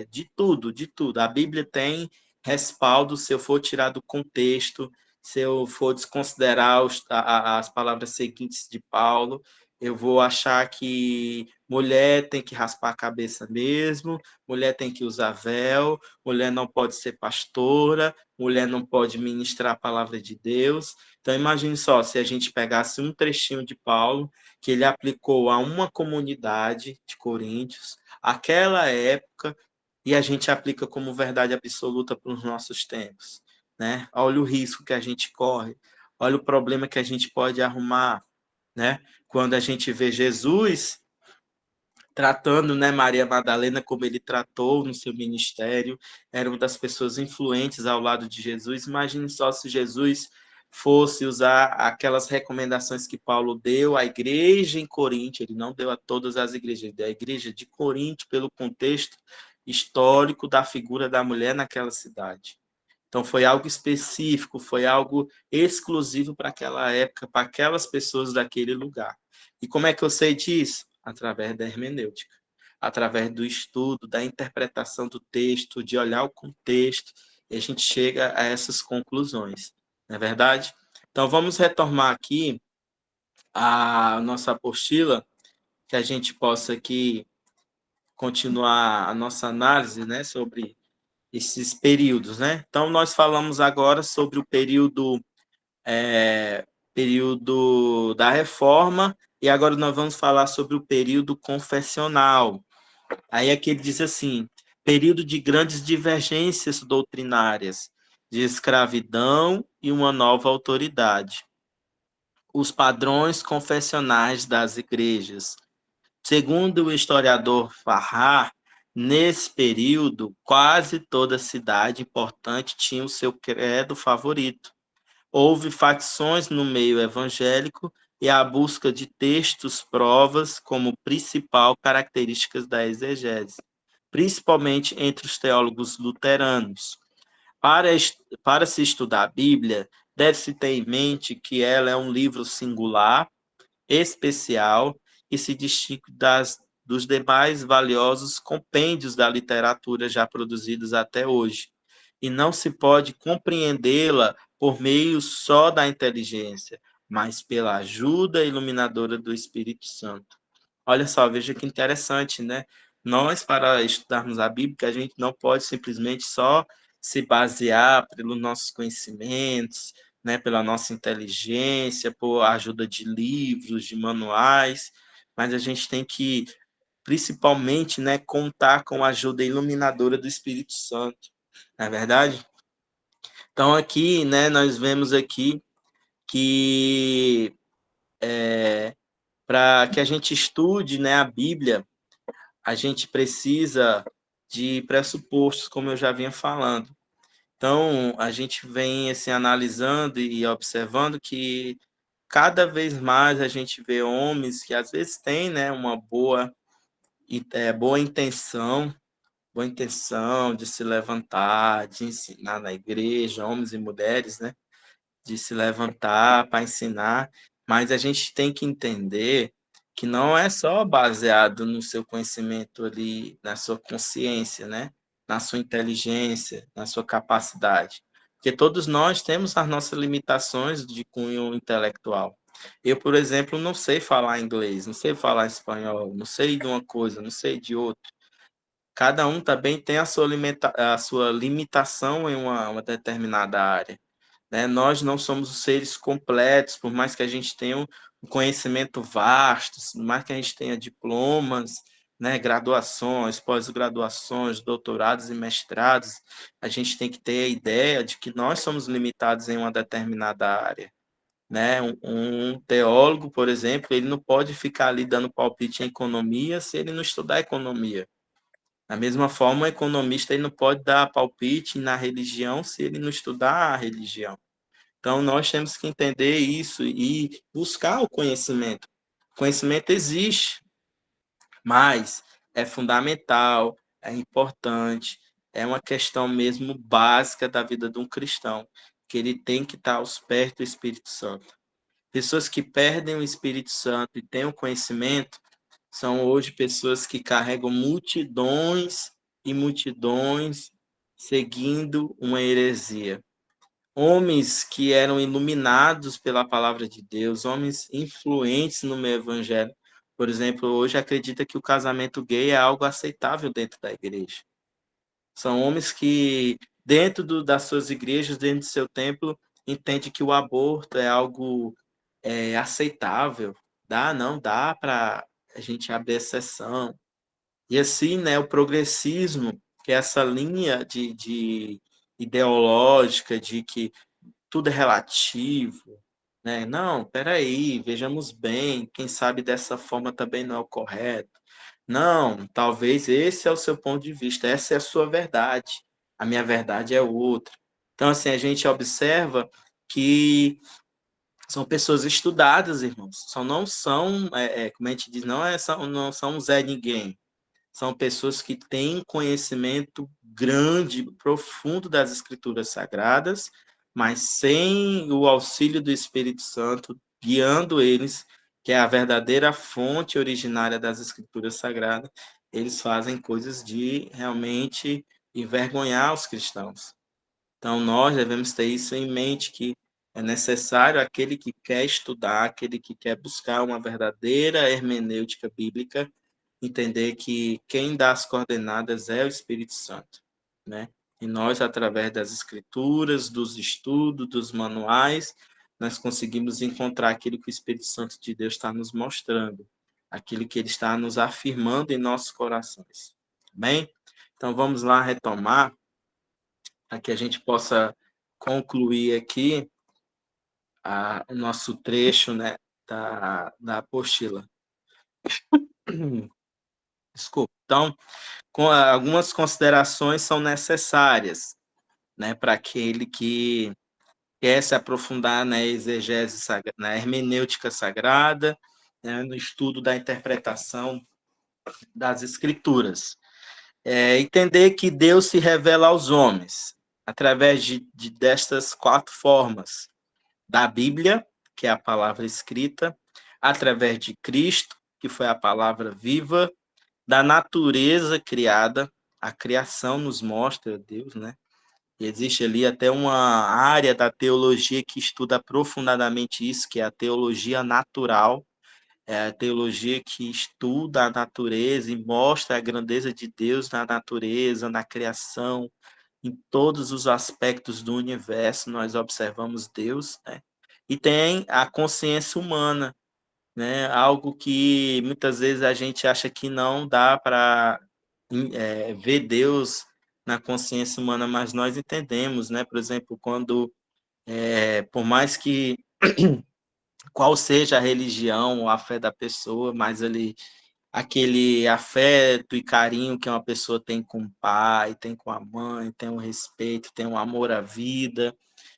de tudo, de tudo. A Bíblia tem respaldo, se eu for tirar do contexto, se eu for desconsiderar as palavras seguintes de Paulo, eu vou achar que mulher tem que raspar a cabeça mesmo, mulher tem que usar véu, mulher não pode ser pastora, mulher não pode ministrar a palavra de Deus. Então, imagine só, se a gente pegasse um trechinho de Paulo, que ele aplicou a uma comunidade de Coríntios, aquela época, e a gente aplica como verdade absoluta para os nossos tempos, né? Olha o risco que a gente corre, olha o problema que a gente pode arrumar, né? Quando a gente vê Jesus tratando, né, Maria Madalena como ele tratou no seu ministério, era uma das pessoas influentes ao lado de Jesus. Imagine só se Jesus fosse usar aquelas recomendações que Paulo deu à igreja em Corinto, ele não deu a todas as igrejas, ele deu à igreja de Corinto pelo contexto histórico da figura da mulher naquela cidade. Então foi algo específico, foi algo exclusivo para aquela época, para aquelas pessoas daquele lugar. E como é que eu sei disso? Através da hermenêutica, através do estudo, da interpretação do texto, de olhar o contexto, e a gente chega a essas conclusões, não é verdade? Então vamos retomar aqui a nossa apostila, que a gente possa aqui continuar a nossa análise, né, sobre esses períodos, né? Então nós falamos agora sobre o período da Reforma e agora nós vamos falar sobre o período confessional. Aí aqui ele diz assim: período de grandes divergências doutrinárias, de escravidão e uma nova autoridade. Os padrões confessionais das igrejas. Segundo o historiador Farrar, nesse período, quase toda cidade importante tinha o seu credo favorito. Houve facções no meio evangélico e a busca de textos provas como principal características da exegese, principalmente entre os teólogos luteranos. Para, para se estudar a Bíblia, deve-se ter em mente que ela é um livro singular, especial e se distingue dos demais valiosos compêndios da literatura já produzidos até hoje. E não se pode compreendê-la por meio só da inteligência, mas pela ajuda iluminadora do Espírito Santo. Olha só, veja que interessante, né? Nós, para estudarmos a Bíblia, a gente não pode simplesmente só se basear pelos nossos conhecimentos, né, pela nossa inteligência, por ajuda de livros, de manuais, mas a gente tem que, principalmente, né, contar com a ajuda iluminadora do Espírito Santo, não é verdade? Então, aqui, né, nós vemos aqui que para que a gente estude, né, a Bíblia, a gente precisa de pressupostos, como eu já vinha falando. Então, a gente vem assim, analisando e observando que cada vez mais a gente vê homens que às vezes têm, né, uma boa intenção de se levantar, de ensinar na igreja, homens e mulheres, né, de se levantar para ensinar, mas a gente tem que entender que não é só baseado no seu conhecimento ali, na sua consciência, né? Na sua inteligência, na sua capacidade. Porque todos nós temos as nossas limitações de cunho intelectual. Eu, por exemplo, não sei falar inglês, não sei falar espanhol, não sei de uma coisa, não sei de outra. Cada um também tem a sua limitação em uma determinada área, né? Nós não somos seres completos, por mais que a gente tenha um conhecimento vasto, por mais que a gente tenha diplomas, né, graduações, pós-graduações, doutorados e mestrados, a gente tem que ter a ideia de que nós somos limitados em uma determinada área, né? Um teólogo, por exemplo, ele não pode ficar ali dando palpite em economia se ele não estudar economia. Da mesma forma, o economista ele não pode dar palpite na religião se ele não estudar a religião. Então, nós temos que entender isso e buscar o conhecimento. O conhecimento existe, mas é fundamental, é importante, é uma questão mesmo básica da vida de um cristão, que ele tem que estar aos pés do Espírito Santo. Pessoas que perdem o Espírito Santo e têm o conhecimento são hoje pessoas que carregam multidões e multidões seguindo uma heresia. homens que eram iluminados pela palavra de Deus, homens influentes no meio evangélico. Por exemplo, hoje acredita que o casamento gay é algo aceitável dentro da igreja. São homens que, dentro das suas igrejas, dentro do seu templo, entende que o aborto é algo aceitável. Não dá para a gente abrir exceção. E assim, né, o progressismo, que é essa linha de ideológica de que tudo é relativo, né? Não, peraí, vejamos bem, quem sabe dessa forma também não é o correto. Não, talvez esse é o seu ponto de vista, essa é a sua verdade, a minha verdade é outra. Então, assim, a gente observa que são pessoas estudadas, irmãos, não são, como a gente diz, não são Zé Ninguém, são pessoas que têm conhecimento grande, profundo das Escrituras Sagradas, mas sem o auxílio do Espírito Santo guiando eles, que é a verdadeira fonte originária das Escrituras Sagradas, eles fazem coisas de realmente envergonhar os cristãos. Então, nós devemos ter isso em mente, que é necessário aquele que quer estudar, aquele que quer buscar uma verdadeira hermenêutica bíblica, entender que quem dá as coordenadas é o Espírito Santo, né? E nós, através das escrituras, dos estudos, dos manuais, nós conseguimos encontrar aquilo que o Espírito Santo de Deus está nos mostrando, aquilo que ele está nos afirmando em nossos corações. Bem? Então, vamos lá retomar, para que a gente possa concluir aqui o nosso trecho, né, da apostila. Desculpa. Então, algumas considerações são necessárias, né, para aquele que quer se aprofundar na exegese, na hermenêutica sagrada, né, no estudo da interpretação das escrituras. Entender que Deus se revela aos homens através destas 4 formas: da Bíblia, que é a palavra escrita, através de Cristo, que foi a palavra viva, da natureza criada, a criação nos mostra Deus, né? E existe ali até uma área da teologia que estuda aprofundadamente isso, que é a teologia natural, é a teologia que estuda a natureza e mostra a grandeza de Deus na natureza, na criação, em todos os aspectos do universo, nós observamos Deus, né? E tem a consciência humana, né? Algo que muitas vezes a gente acha que não dá para ver Deus na consciência humana, mas nós entendemos, né? Por exemplo, quando, por mais que qual seja a religião ou a fé da pessoa, mas ali aquele afeto e carinho que uma pessoa tem com o pai, tem com a mãe, tem um respeito, tem um amor à vida,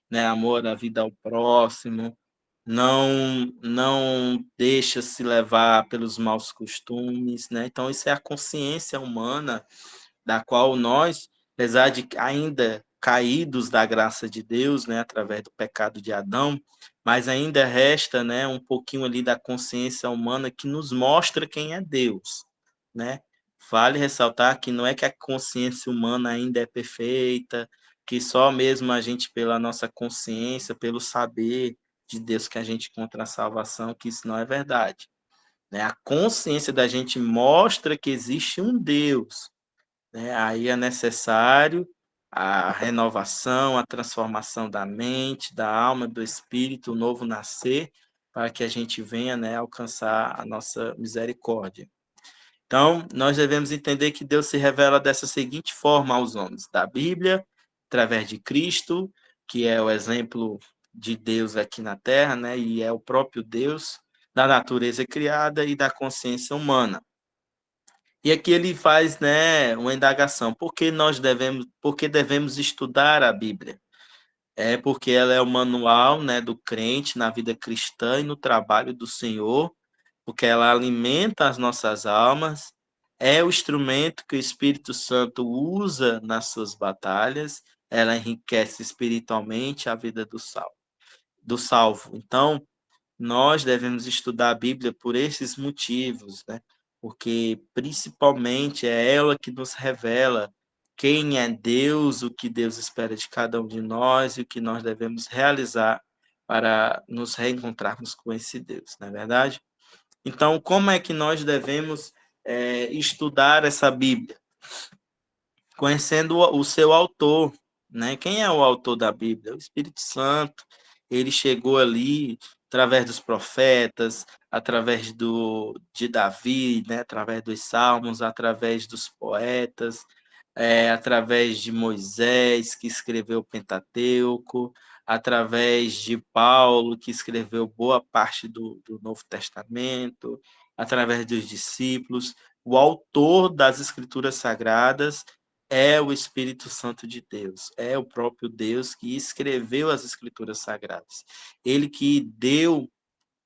né? Amor à vida ao próximo, não deixa se levar pelos maus costumes, né? Então isso é a consciência humana da qual nós, apesar de ainda caídos da graça de Deus, né, através do pecado de Adão, mas ainda resta, né, um pouquinho ali da consciência humana que nos mostra quem é Deus, né? Vale ressaltar que não é que a consciência humana ainda é perfeita, que só mesmo a gente pela nossa consciência, pelo saber de Deus que a gente encontra a salvação, que isso não é verdade, né? A consciência da gente mostra que existe um Deus, né? Aí é necessário a renovação, a transformação da mente, da alma, do espírito, o novo nascer, para que a gente venha, né, alcançar a nossa misericórdia. Então, nós devemos entender que Deus se revela dessa seguinte forma aos homens: da Bíblia, através de Cristo, que é o exemplo de Deus aqui na Terra, né, e é o próprio Deus, da natureza criada e da consciência humana. E aqui ele faz, né, uma indagação: por que devemos estudar a Bíblia? É porque ela é o manual, né, do crente na vida cristã e no trabalho do Senhor, porque ela alimenta as nossas almas, é o instrumento que o Espírito Santo usa nas suas batalhas, ela enriquece espiritualmente a vida do salvo. Então, nós devemos estudar a Bíblia por esses motivos, né? Porque principalmente é ela que nos revela quem é Deus, o que Deus espera de cada um de nós e o que nós devemos realizar para nos reencontrarmos com esse Deus, não é verdade? Então, como é que nós devemos estudar essa Bíblia? Conhecendo o seu autor, né? Quem é o autor da Bíblia? O Espírito Santo. Ele chegou ali através dos profetas, através de Davi, né? Através dos salmos, através dos poetas, através de Moisés, que escreveu o Pentateuco, através de Paulo, que escreveu boa parte do Novo Testamento, através dos discípulos. O autor das Escrituras Sagradas é o Espírito Santo de Deus, é o próprio Deus que escreveu as Escrituras Sagradas. Ele que deu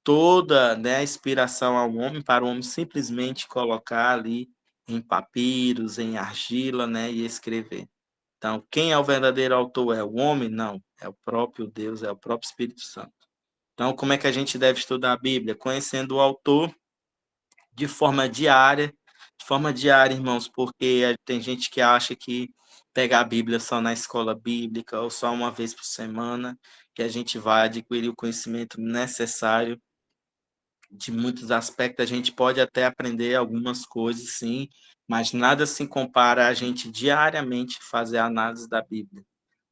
toda, né, a inspiração ao homem para o homem simplesmente colocar ali em papiros, em argila, né, e escrever. Então, quem é o verdadeiro autor? É o homem? Não, é o próprio Deus, é o próprio Espírito Santo. Então, como é que a gente deve estudar a Bíblia? Conhecendo o autor de forma diária. De forma diária, irmãos, porque tem gente que acha que pegar a Bíblia só na escola bíblica ou só uma vez por semana, que a gente vai adquirir o conhecimento necessário. De muitos aspectos, a gente pode até aprender algumas coisas, sim, mas nada se compara a gente diariamente fazer a análise da Bíblia,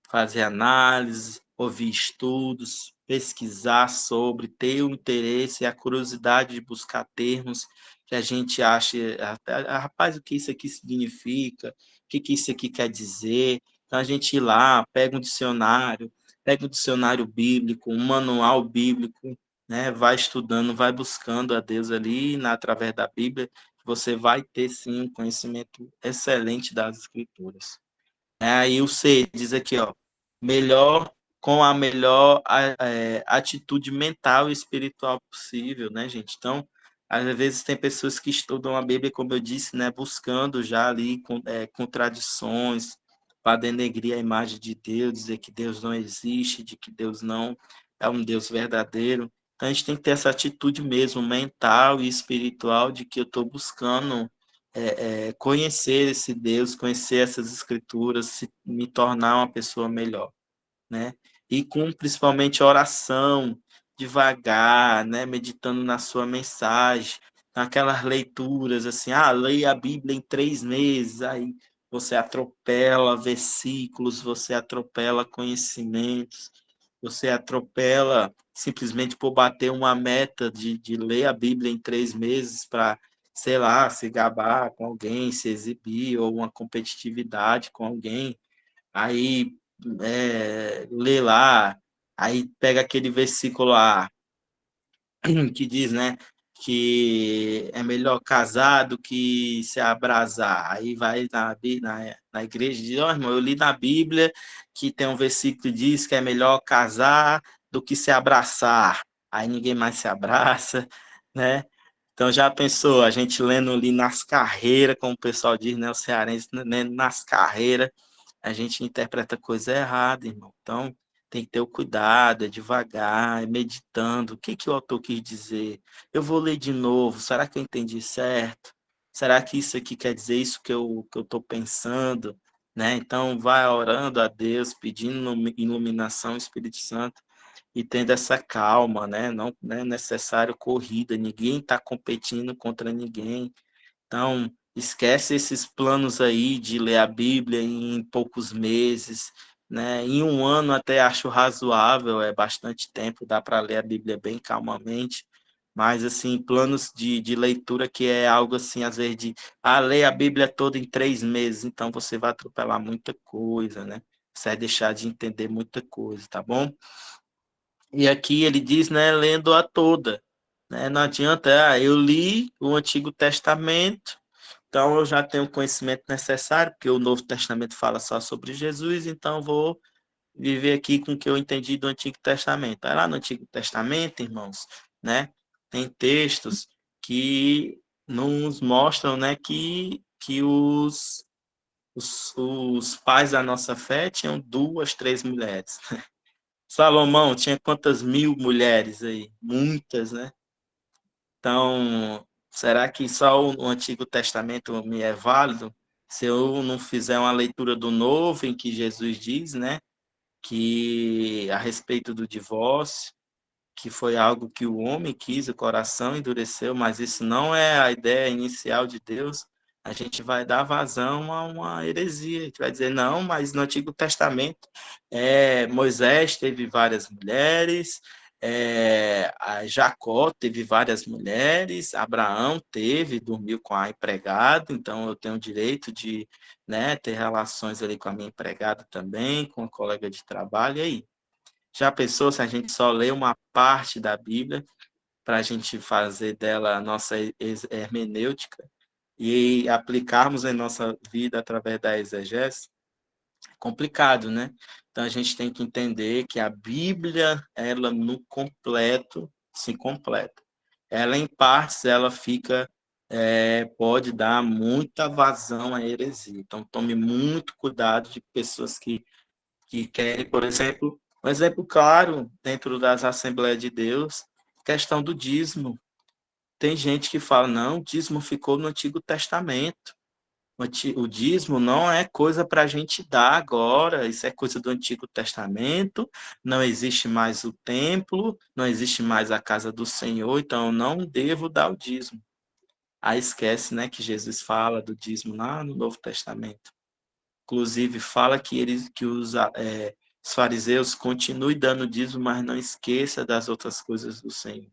fazer análise, ouvir estudos, pesquisar sobre, ter o interesse e a curiosidade de buscar termos que a gente ache, rapaz, o que isso aqui significa, o que isso aqui quer dizer. Então a gente ir lá, pega um dicionário bíblico, um manual bíblico, né? Vai estudando, vai buscando a Deus ali, através da Bíblia, você vai ter sim um conhecimento excelente das Escrituras. Aí o C diz aqui, ó, melhor com a melhor atitude mental e espiritual possível, né, gente? Então, às vezes tem pessoas que estudam a Bíblia, como eu disse, né, buscando já ali contradições para denegrir a imagem de Deus, dizer que Deus não existe, de que Deus não é um Deus verdadeiro. Então, a gente tem que ter essa atitude mesmo mental e espiritual de que eu estou buscando conhecer esse Deus, conhecer essas escrituras, me tornar uma pessoa melhor, né? E com principalmente oração, devagar, né? Meditando na sua mensagem, naquelas leituras assim, leia a Bíblia em 3 meses, aí você atropela versículos, você atropela conhecimentos, você atropela simplesmente por bater uma meta de ler a Bíblia em 3 meses para, sei lá, se gabar com alguém, se exibir, ou uma competitividade com alguém. Aí lê lá, aí pega aquele versículo lá que diz, né, que é melhor casar do que se abrasar. Aí vai na igreja e diz, irmão, eu li na Bíblia que tem um versículo que diz que é melhor casar do que se abraçar. Aí ninguém mais se abraça, né? Então já pensou, a gente lendo ali nas carreiras, como o pessoal diz, né, os cearenses, né, nas carreiras, a gente interpreta coisa errada, irmão. Então, tem que ter o cuidado, é devagar, é meditando. O que que o autor quis dizer? Eu vou ler de novo. Será que eu entendi certo? Será que isso aqui quer dizer isso que eu estou pensando? Né? Então, vai orando a Deus, pedindo iluminação, Espírito Santo, e tendo essa calma, né? Não é necessário corrida, ninguém está competindo contra ninguém. Então, esquece esses planos aí de ler a Bíblia em poucos meses, né? Em um ano até acho razoável, é bastante tempo, dá para ler a Bíblia bem calmamente, mas assim, planos de leitura que é algo assim, às vezes de ler a Bíblia toda em 3 meses, então você vai atropelar muita coisa, né? Você vai deixar de entender muita coisa, tá bom? E aqui ele diz, né, lendo-a toda, né? Não adianta, eu li o Antigo Testamento, então eu já tenho o conhecimento necessário, porque o Novo Testamento fala só sobre Jesus, então vou viver aqui com o que eu entendi do Antigo Testamento. Aí lá no Antigo Testamento, irmãos, né, tem textos que nos mostram, né, que os pais da nossa fé tinham 2, 3 mulheres. Salomão tinha quantas mil mulheres aí? Muitas, né? Então, será que só o Antigo Testamento me é válido? se eu não fizer uma leitura do Novo, em que Jesus diz, né, que a respeito do divórcio, que foi algo que o homem quis, o coração endureceu, mas isso não é a ideia inicial de Deus, a gente vai dar vazão a uma heresia. A gente vai dizer, não, mas no Antigo Testamento, Moisés teve várias mulheres, a Jacó teve várias mulheres, Abraão teve, dormiu com a empregada, então eu tenho o direito de, né, ter relações ali com a minha empregada também, com a colega de trabalho, e aí? Já pensou se a gente só lê uma parte da Bíblia para a gente fazer dela a nossa hermenêutica e aplicarmos em nossa vida através da exegese? Complicado, né? Então a gente tem que entender que a Bíblia, ela no completo se completa. Ela em partes, ela fica, pode dar muita vazão à heresia. Então tome muito cuidado de pessoas que querem, por exemplo, um exemplo claro dentro das Assembleias de Deus, questão do dízimo. Tem gente que fala, não, o dízimo ficou no Antigo Testamento. O dízimo não é coisa para a gente dar agora, isso é coisa do Antigo Testamento, não existe mais o templo, não existe mais a casa do Senhor, então eu não devo dar o dízimo. Aí esquece, né, que Jesus fala do dízimo lá no Novo Testamento. Inclusive, fala que os fariseus continuem dando dízimo, mas não esqueça das outras coisas do Senhor.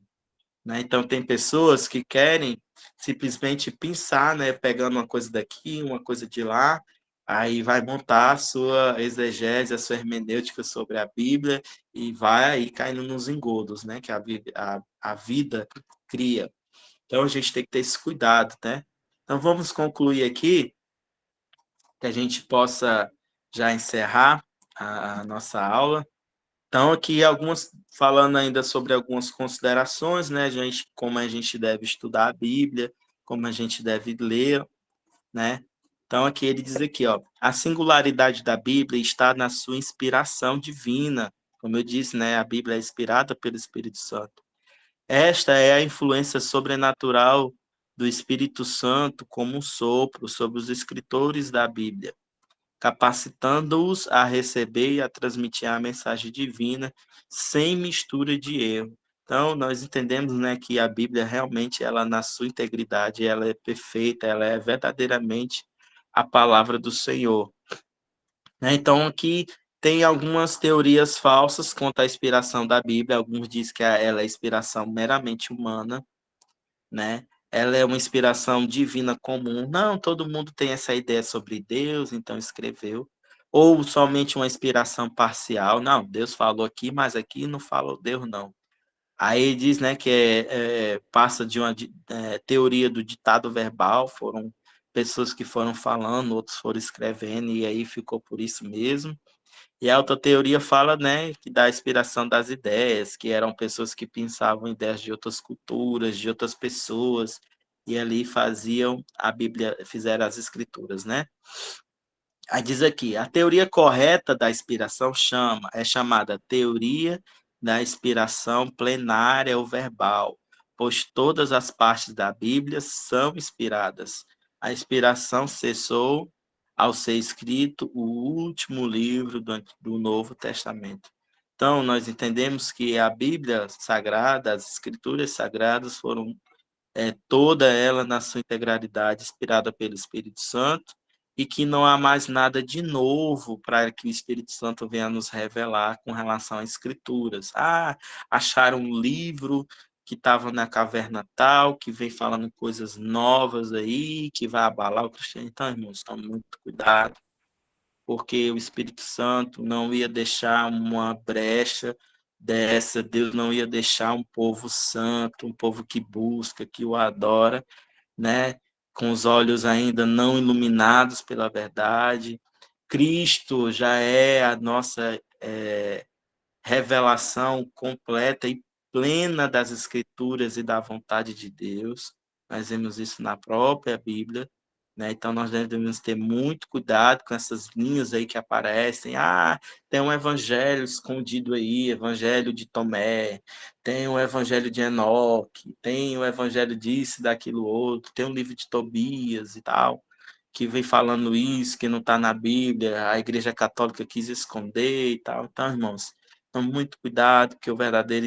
Né? Então, tem pessoas que querem simplesmente pensar, né, pegando uma coisa daqui, uma coisa de lá, aí vai montar a sua exegese, a sua hermenêutica sobre a Bíblia e vai aí caindo nos engodos, né, que a vida cria. Então, a gente tem que ter esse cuidado, né? Então, vamos concluir aqui que a gente possa já encerrar a nossa aula. Então, aqui algumas falando ainda sobre algumas considerações, né, gente, como a gente deve estudar a Bíblia, como a gente deve ler, né? Então, aqui ele diz aqui, ó, a singularidade da Bíblia está na sua inspiração divina. Como eu disse, né, a Bíblia é inspirada pelo Espírito Santo. Esta é a influência sobrenatural do Espírito Santo como um sopro sobre os escritores da Bíblia, capacitando-os a receber e a transmitir a mensagem divina sem mistura de erro. Então, nós entendemos, né, que a Bíblia realmente, ela na sua integridade, ela é perfeita, ela é verdadeiramente a palavra do Senhor. Né? Então, aqui tem algumas teorias falsas quanto à inspiração da Bíblia. Alguns dizem que ela é inspiração meramente humana, né? Ela é uma inspiração divina comum. Não, todo mundo tem essa ideia sobre Deus, então escreveu. Ou somente uma inspiração parcial. Não, Deus falou aqui, mas aqui não falou Deus, não. Aí diz, né, que passa de uma teoria do ditado verbal, foram pessoas que foram falando, outros foram escrevendo, e aí ficou por isso mesmo. E a outra teoria fala, né, que da inspiração das ideias, que eram pessoas que pensavam ideias de outras culturas, de outras pessoas, e ali faziam a Bíblia, fizeram as escrituras, né? Aí diz aqui, a teoria correta da inspiração é chamada teoria da inspiração plenária ou verbal, pois todas as partes da Bíblia são inspiradas. A inspiração cessou ao ser escrito o último livro do Novo Testamento. Então, nós entendemos que a Bíblia Sagrada, as Escrituras Sagradas foram toda ela na sua integralidade, inspirada pelo Espírito Santo, e que não há mais nada de novo para que o Espírito Santo venha nos revelar com relação às Escrituras. Ah, acharam um livro que estava na caverna tal, que vem falando coisas novas aí, que vai abalar o cristianismo. Então, irmãos, tome muito cuidado, porque o Espírito Santo não ia deixar uma brecha dessa, Deus não ia deixar um povo santo, um povo que busca, que o adora, né? Com os olhos ainda não iluminados pela verdade. Cristo já é a nossa revelação completa e plena das Escrituras e da vontade de Deus. Nós vemos isso na própria Bíblia, né? Então nós devemos ter muito cuidado com essas linhas aí que aparecem. Ah, tem um evangelho escondido aí, evangelho de Tomé, tem o evangelho de Enoque, tem o evangelho disso, daquilo outro, tem o livro de Tobias e tal. que vem falando isso, que não está na Bíblia, a Igreja Católica quis esconder e tal. Então, irmãos, então, muito cuidado, que o verdadeira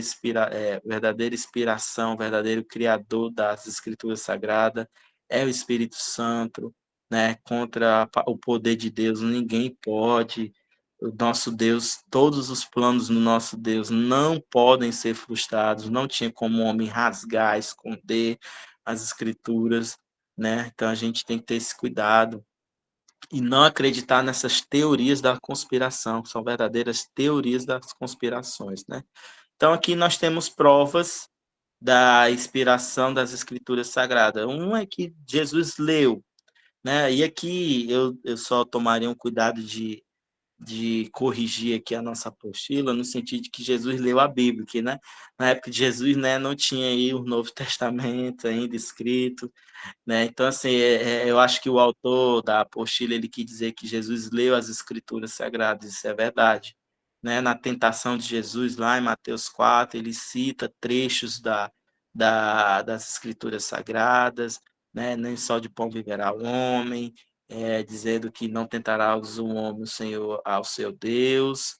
inspiração, o verdadeiro criador das Escrituras Sagradas é o Espírito Santo, né? Contra o poder de Deus, ninguém pode. O nosso Deus, todos os planos do nosso Deus não podem ser frustrados, não tinha como o homem rasgar, esconder as Escrituras, né? Então a gente tem que ter esse cuidado e não acreditar nessas teorias da conspiração, que são verdadeiras teorias das conspirações, né? Então aqui nós temos provas da inspiração das Escrituras Sagradas. Um é que Jesus leu, né? E aqui eu só tomaria um cuidado de corrigir aqui a nossa apostila, no sentido de que Jesus leu a Bíblia, que, né, na época de Jesus, né, não tinha aí o Novo Testamento ainda escrito, né? Então, assim, eu acho que o autor da apostila ele quis dizer que Jesus leu as Escrituras Sagradas, isso é verdade. Né? Na tentação de Jesus, lá em Mateus 4, ele cita trechos das Escrituras Sagradas, né? Nem só de pão viverá o homem, dizendo que não tentará o homem o Senhor ao seu Deus.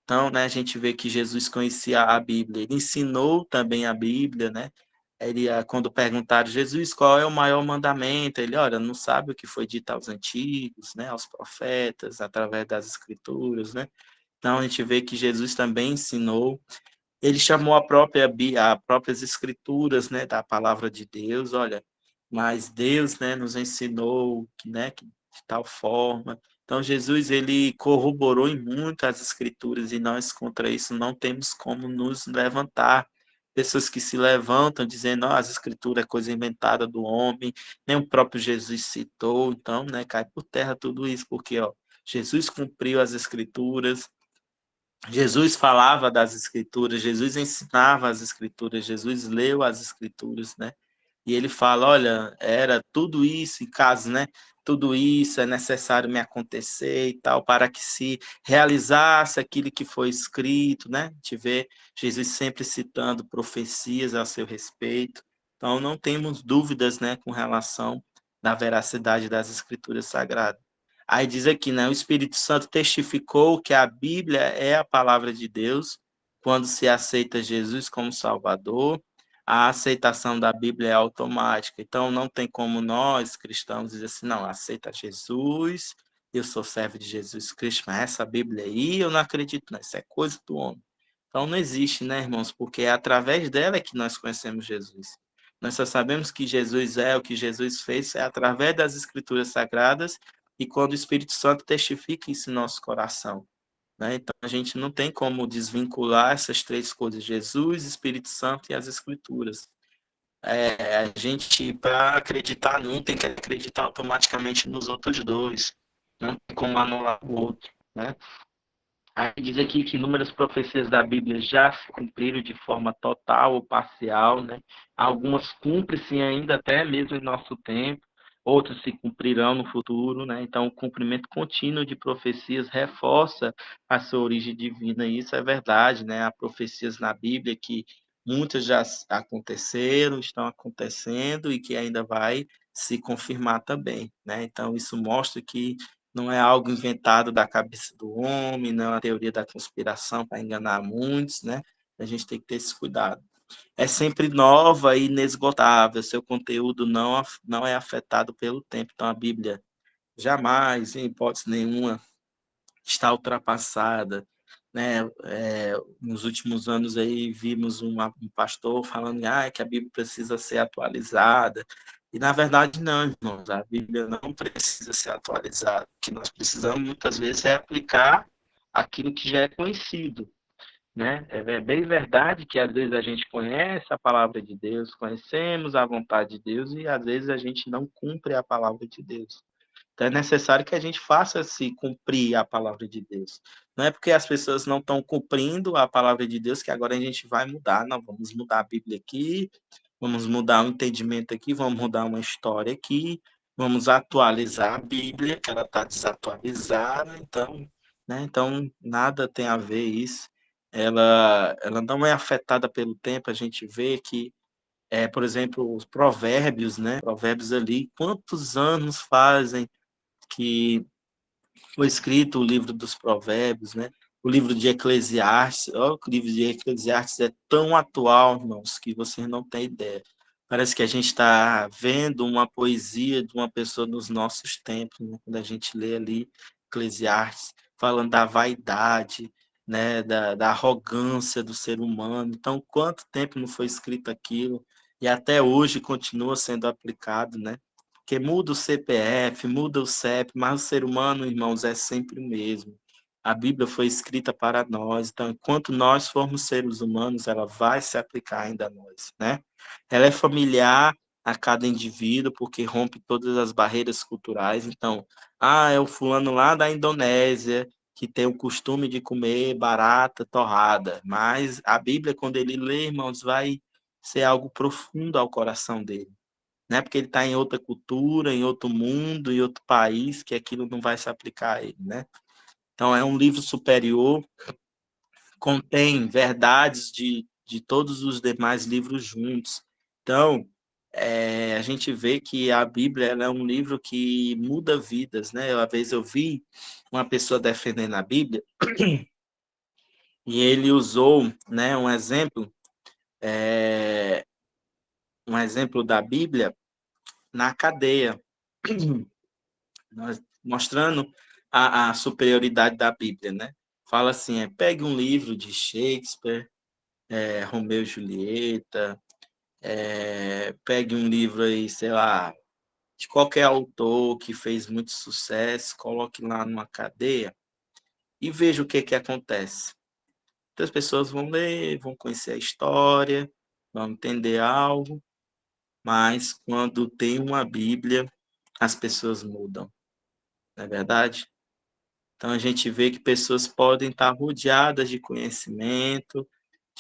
Então, né, a gente vê que Jesus conhecia a Bíblia, ele ensinou também a Bíblia, né? Ele, quando perguntaram, Jesus, qual é o maior mandamento? Ele, olha, não sabe o que foi dito aos antigos, né, aos profetas, através das escrituras, né? Então, a gente vê que Jesus também ensinou. Ele chamou as próprias escrituras, né, da palavra de Deus, olha, mas Deus, né, nos ensinou, que de tal forma. Então, Jesus, ele corroborou em muito as escrituras e nós, contra isso, não temos como nos levantar. Pessoas que se levantam dizendo, as escrituras é coisa inventada do homem, nem o próprio Jesus citou, então, né, cai por terra tudo isso, porque, ó, Jesus cumpriu as escrituras, Jesus falava das escrituras, Jesus ensinava as escrituras, Jesus leu as escrituras, né? E ele fala, olha, era tudo isso, em caso, né? Tudo isso é necessário me acontecer e tal, para que se realizasse aquilo que foi escrito, né? A gente vê Jesus sempre citando profecias a seu respeito. Então, não temos dúvidas, né, com relação à veracidade das escrituras sagradas. Aí diz aqui, né? O Espírito Santo testificou que a Bíblia é a palavra de Deus quando se aceita Jesus como Salvador. A aceitação da Bíblia é automática. Então, não tem como nós, cristãos, dizer assim, não, aceita Jesus, eu sou servo de Jesus Cristo, mas essa Bíblia aí eu não acredito, não, isso é coisa do homem. Então, não existe, né, irmãos? Porque é através dela que nós conhecemos Jesus. Nós só sabemos que Jesus é o que Jesus fez, é através das Escrituras Sagradas e quando o Espírito Santo testifica isso em nosso coração. Né? Então, a gente não tem como desvincular essas três coisas, Jesus, Espírito Santo e as Escrituras. A gente, para acreditar num, tem que acreditar automaticamente nos outros dois. Não tem como anular o outro. Né? Aí diz aqui que inúmeras profecias da Bíblia já se cumpriram de forma total ou parcial, né? Algumas cumprem-se ainda até mesmo em nosso tempo, outras se cumprirão no futuro, né? Então, o cumprimento contínuo de profecias reforça a sua origem divina, e isso é verdade, né? Há profecias na Bíblia que muitas já aconteceram, estão acontecendo e que ainda vai se confirmar também, né? Então, isso mostra que não é algo inventado da cabeça do homem, não é uma teoria da conspiração para enganar muitos, né? A gente tem que ter esse cuidado. É sempre nova e inesgotável, seu conteúdo não é afetado pelo tempo. Então, a Bíblia jamais, em hipótese nenhuma, está ultrapassada. Né? Nos últimos anos aí vimos um pastor falando que a Bíblia precisa ser atualizada. E na verdade não, irmãos, a Bíblia não precisa ser atualizada. O que nós precisamos muitas vezes é aplicar aquilo que já é conhecido. Né? É bem verdade que às vezes a gente conhece a palavra de Deus, conhecemos a vontade de Deus e às vezes a gente não cumpre a palavra de Deus. Então é necessário que a gente faça-se cumprir a palavra de Deus. Não é porque as pessoas não estão cumprindo a palavra de Deus que agora a gente vai mudar. Não, vamos mudar a Bíblia aqui, vamos mudar o entendimento aqui, vamos mudar uma história aqui, vamos atualizar a Bíblia, que ela está desatualizada, então, né? Então, nada tem a ver isso. Ela não é afetada pelo tempo, a gente vê que por exemplo, os provérbios, né? Provérbios ali, quantos anos fazem que foi escrito o livro dos Provérbios, né? O livro de Eclesiastes. Ó, o livro de Eclesiastes é tão atual, irmãos, que vocês não têm ideia. Parece que a gente está vendo uma poesia de uma pessoa dos nossos tempos, né? Quando a gente lê ali Eclesiastes, falando da vaidade, né? Da arrogância do ser humano. Então, quanto tempo não foi escrito aquilo? E até hoje continua sendo aplicado, né? Porque muda o CPF, muda o CEP, mas o ser humano, irmãos, é sempre o mesmo. A Bíblia foi escrita para nós, então, enquanto nós formos seres humanos, ela vai se aplicar ainda a nós, né? Ela é familiar a cada indivíduo, porque rompe todas as barreiras culturais. Então, é o fulano lá da Indonésia, que tem o costume de comer barata torrada. Mas a Bíblia, quando ele lê, irmãos, vai ser algo profundo ao coração dele, né? Porque ele está em outra cultura, em outro mundo, em outro país, que aquilo não vai se aplicar a ele, né? Então, é um livro superior, contém verdades de todos os demais livros juntos. Então, a gente vê que a Bíblia ela é um livro que muda vidas, né? Uma vez eu vi uma pessoa defendendo a Bíblia e ele usou, né, um exemplo da Bíblia na cadeia, mostrando a superioridade da Bíblia, né? Fala assim, pegue um livro de Shakespeare, Romeu e Julieta, pegue um livro aí, sei lá, de qualquer autor que fez muito sucesso, coloque lá numa cadeia e veja o que que acontece. Então, as pessoas vão ler, vão conhecer a história, vão entender algo, mas quando tem uma Bíblia, as pessoas mudam, não é verdade? Então, a gente vê que pessoas podem estar rodeadas de conhecimento,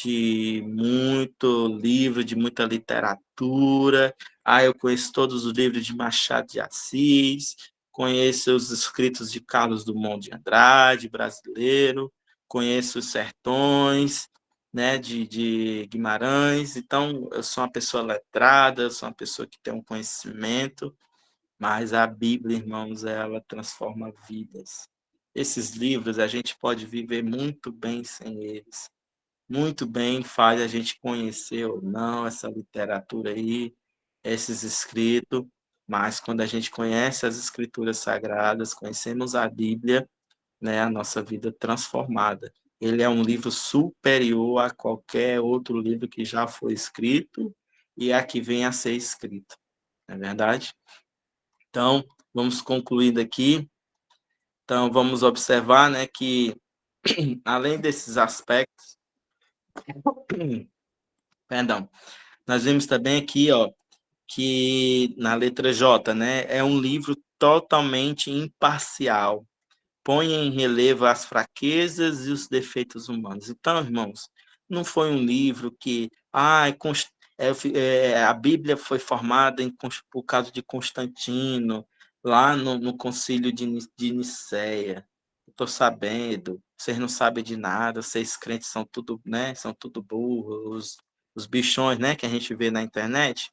de muito livro, de muita literatura. Eu conheço todos os livros de Machado de Assis, conheço os escritos de Carlos Drummond de Andrade, brasileiro, conheço os sertões, né, de Guimarães. Então, eu sou uma pessoa letrada, eu sou uma pessoa que tem um conhecimento, mas a Bíblia, irmãos, ela transforma vidas. Esses livros a gente pode viver muito bem sem eles. Muito bem faz a gente conhecer ou não essa literatura aí, esses escritos, mas quando a gente conhece as escrituras sagradas, conhecemos a Bíblia, né, a nossa vida é transformada. Ele é um livro superior a qualquer outro livro que já foi escrito e a que vem a ser escrito, não é verdade? Então, vamos concluindo aqui. Então, vamos observar, né, que além desses aspectos, perdão, nós vemos também aqui, ó, que na letra J, né, é um livro totalmente imparcial, põe em relevo as fraquezas e os defeitos humanos. Então, irmãos, não foi um livro que a Bíblia foi formada por causa de Constantino, lá no concílio de Nicéia. Estou sabendo, vocês não sabem de nada, vocês crentes são tudo, né, são tudo burros, os bichões, né, que a gente vê na internet.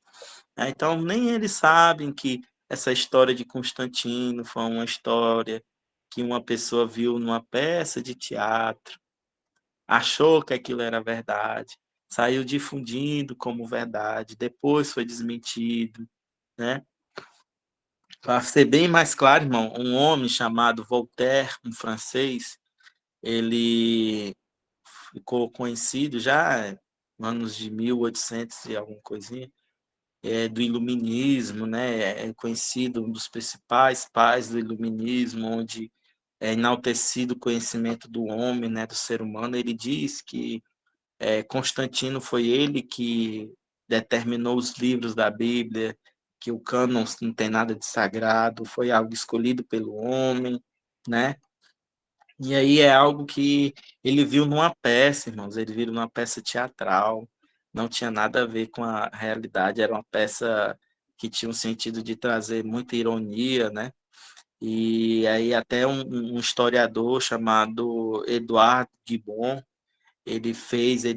Então, nem eles sabem que essa história de Constantino foi uma história que uma pessoa viu numa peça de teatro, achou que aquilo era verdade, saiu difundindo como verdade, depois foi desmentido, né? Para ser bem mais claro, irmão, um homem chamado Voltaire, um francês, ele ficou conhecido já nos anos de 1800 e alguma coisinha, do iluminismo, né? É conhecido um dos principais pais do iluminismo, onde é enaltecido o conhecimento do homem, né, do ser humano. Ele diz que Constantino foi ele que determinou os livros da Bíblia, que o cânon não tem nada de sagrado, foi algo escolhido pelo homem, né? E aí é algo que ele viu numa peça, irmãos, ele viu numa peça teatral, não tinha nada a ver com a realidade, era uma peça que tinha um sentido de trazer muita ironia, né? E aí até um historiador chamado Eduardo Gibbon, ele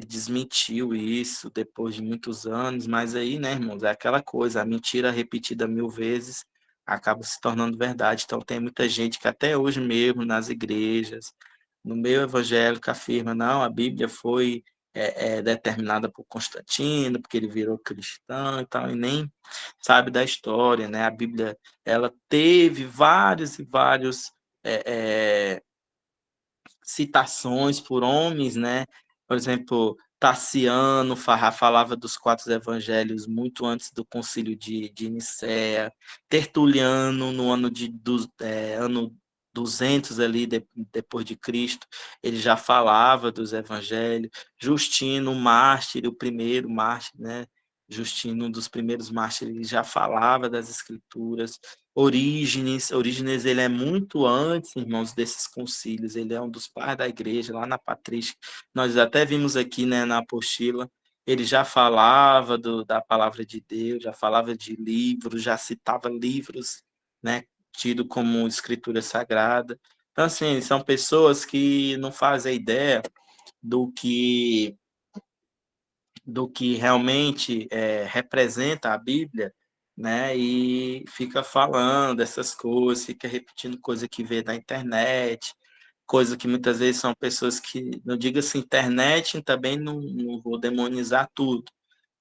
desmentiu isso depois de muitos anos, mas aí, né, irmãos, é aquela coisa, a mentira repetida 1000 vezes acaba se tornando verdade. Então, tem muita gente que até hoje mesmo, nas igrejas, no meio evangélico, afirma, não, a Bíblia foi determinada por Constantino, porque ele virou cristão e tal, e nem sabe da história, né? A Bíblia, ela teve vários e vários citações por homens, né? Por exemplo, Taciano falava dos quatro evangelhos muito antes do concílio de Nicéia. Tertuliano, no ano 200 ali depois de Cristo, ele já falava dos evangelhos. Justino, mártir, o primeiro mártir, né? Justino, um dos primeiros mártires, ele já falava das escrituras. Orígenes, ele é muito antes, irmãos, desses concílios, ele é um dos pais da igreja, lá na Patrística, nós até vimos aqui, né, na apostila, ele já falava da palavra de Deus, já falava de livros, já citava livros, né, tido como escritura sagrada. Então, assim, são pessoas que não fazem ideia do que realmente representa a Bíblia, né? E fica falando essas coisas, fica repetindo coisa que vê na internet, coisa que muitas vezes são pessoas que, não diga assim, internet, também não vou demonizar tudo,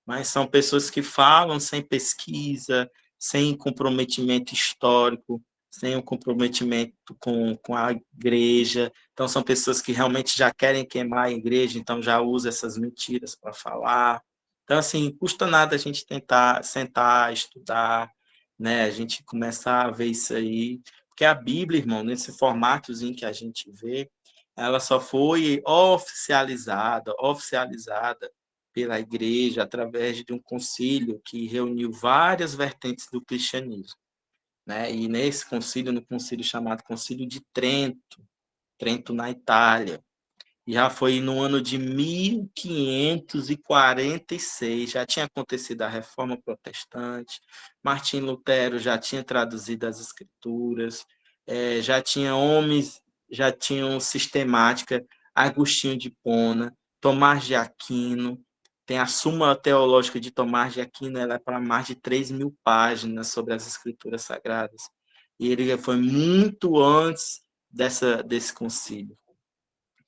mas são pessoas que falam sem pesquisa, sem comprometimento histórico, sem um comprometimento com a igreja. Então, são pessoas que realmente já querem queimar a igreja, então já usa essas mentiras para falar. Então, assim, custa nada a gente tentar sentar, estudar, né? A gente começar a ver isso aí. Porque a Bíblia, irmão, nesse formatozinho que a gente vê, ela só foi oficializada pela igreja através de um concílio que reuniu várias vertentes do cristianismo, né? E nesse concílio, no concílio chamado Concílio de Trento, Trento na Itália, já foi no ano de 1546, já tinha acontecido a Reforma Protestante, Martim Lutero já tinha traduzido as Escrituras, já tinha homens, já tinham sistemática, Agostinho de Hipona, Tomás de Aquino, tem a Súmula Teológica de Tomás de Aquino, ela é para mais de 3.000 páginas sobre as Escrituras Sagradas, e ele foi muito antes desse concílio.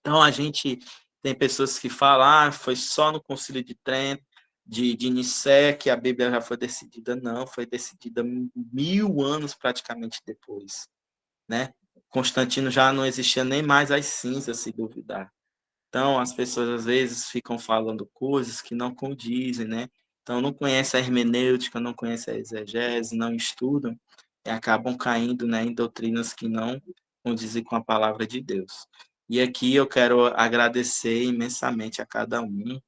Então, a gente tem pessoas que falam, foi só no Concílio de Trento, de Nicéia, que a Bíblia já foi decidida. Não, foi decidida 1.000 anos praticamente depois, né? Constantino já não existia nem mais as cinzas, se duvidar. Então, as pessoas às vezes ficam falando coisas que não condizem, né? Então, não conhecem a hermenêutica, não conhecem a exegese, não estudam e acabam caindo, né, em doutrinas que não condizem com a palavra de Deus. E aqui eu quero agradecer imensamente a cada um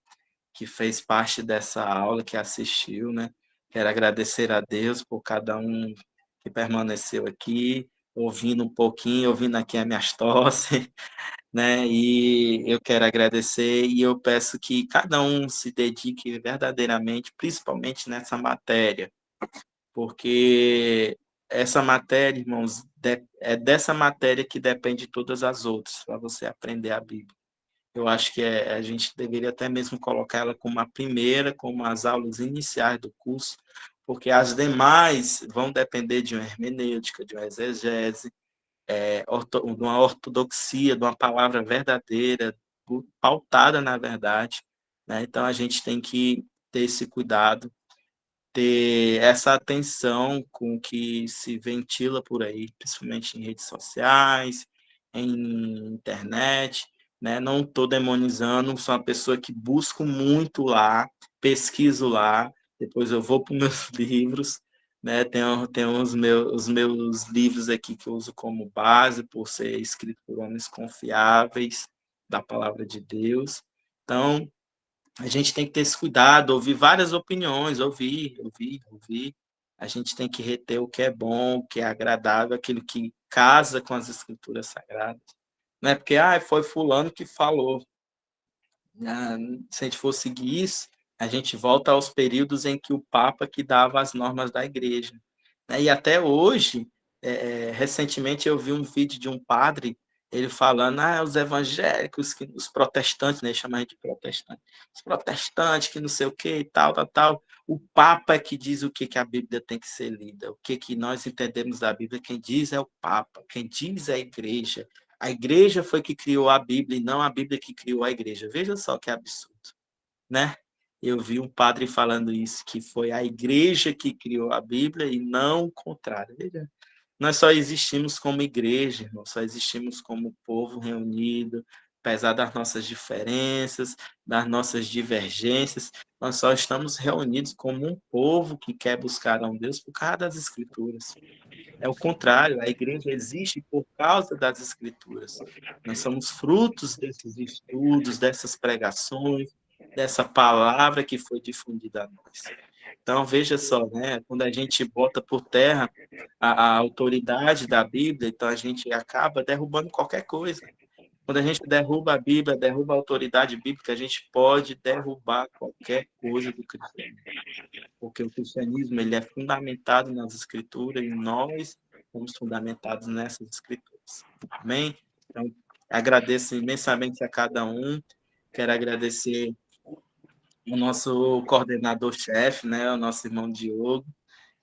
que fez parte dessa aula, que assistiu, né? Quero agradecer a Deus por cada um que permaneceu aqui, ouvindo um pouquinho, ouvindo aqui as minhas tosses, né? E eu quero agradecer e eu peço que cada um se dedique verdadeiramente, principalmente nessa matéria, porque essa matéria, irmãos, é dessa matéria que depende todas as outras, para você aprender a Bíblia. Eu acho que a gente deveria até mesmo colocar ela como a primeira, como as aulas iniciais do curso, porque as demais vão depender de uma hermenêutica, de uma exegese, de uma ortodoxia, de uma palavra verdadeira, pautada na verdade, né? Então a gente tem que ter esse cuidado, ter essa atenção com o que se ventila por aí, principalmente em redes sociais, em internet, né? Não estou demonizando, sou uma pessoa que busco muito lá, pesquiso lá, depois eu vou para os meus livros, né? Tenho os meus livros aqui que eu uso como base, por ser escrito por homens confiáveis da palavra de Deus. Então, a gente tem que ter esse cuidado, ouvir várias opiniões, ouvir. A gente tem que reter o que é bom, o que é agradável, aquilo que casa com as escrituras sagradas. Não é porque foi fulano que falou. Se a gente for seguir isso, a gente volta aos períodos em que o Papa que dava as normas da igreja. E até hoje, recentemente eu vi um vídeo de um padre ele falando, os evangélicos, os protestantes, né, chama a gente de protestante, os protestantes que não sei o que, tal, tal, tal. O Papa é que diz o que a Bíblia tem que ser lida, o que nós entendemos da Bíblia, quem diz é o Papa, quem diz é a igreja. A igreja foi que criou a Bíblia e não a Bíblia que criou a igreja. Veja só que absurdo, né? Eu vi um padre falando isso, que foi a igreja que criou a Bíblia e não o contrário. Veja, nós só existimos como igreja, irmão, só existimos como povo reunido, apesar das nossas diferenças, das nossas divergências, nós só estamos reunidos como um povo que quer buscar a um Deus por causa das Escrituras. É o contrário, a igreja existe por causa das Escrituras. Nós somos frutos desses estudos, dessas pregações, dessa palavra que foi difundida a nós. Então, veja só, né? Quando a gente bota por terra a autoridade da Bíblia, então a gente acaba derrubando qualquer coisa. Quando a gente derruba a Bíblia, derruba a autoridade bíblica, a gente pode derrubar qualquer coisa do cristianismo. Porque o cristianismo ele é fundamentado nas Escrituras e nós somos fundamentados nessas Escrituras. Amém? Então, agradeço imensamente a cada um. Quero agradecer o nosso coordenador-chefe, né, o nosso irmão Diogo,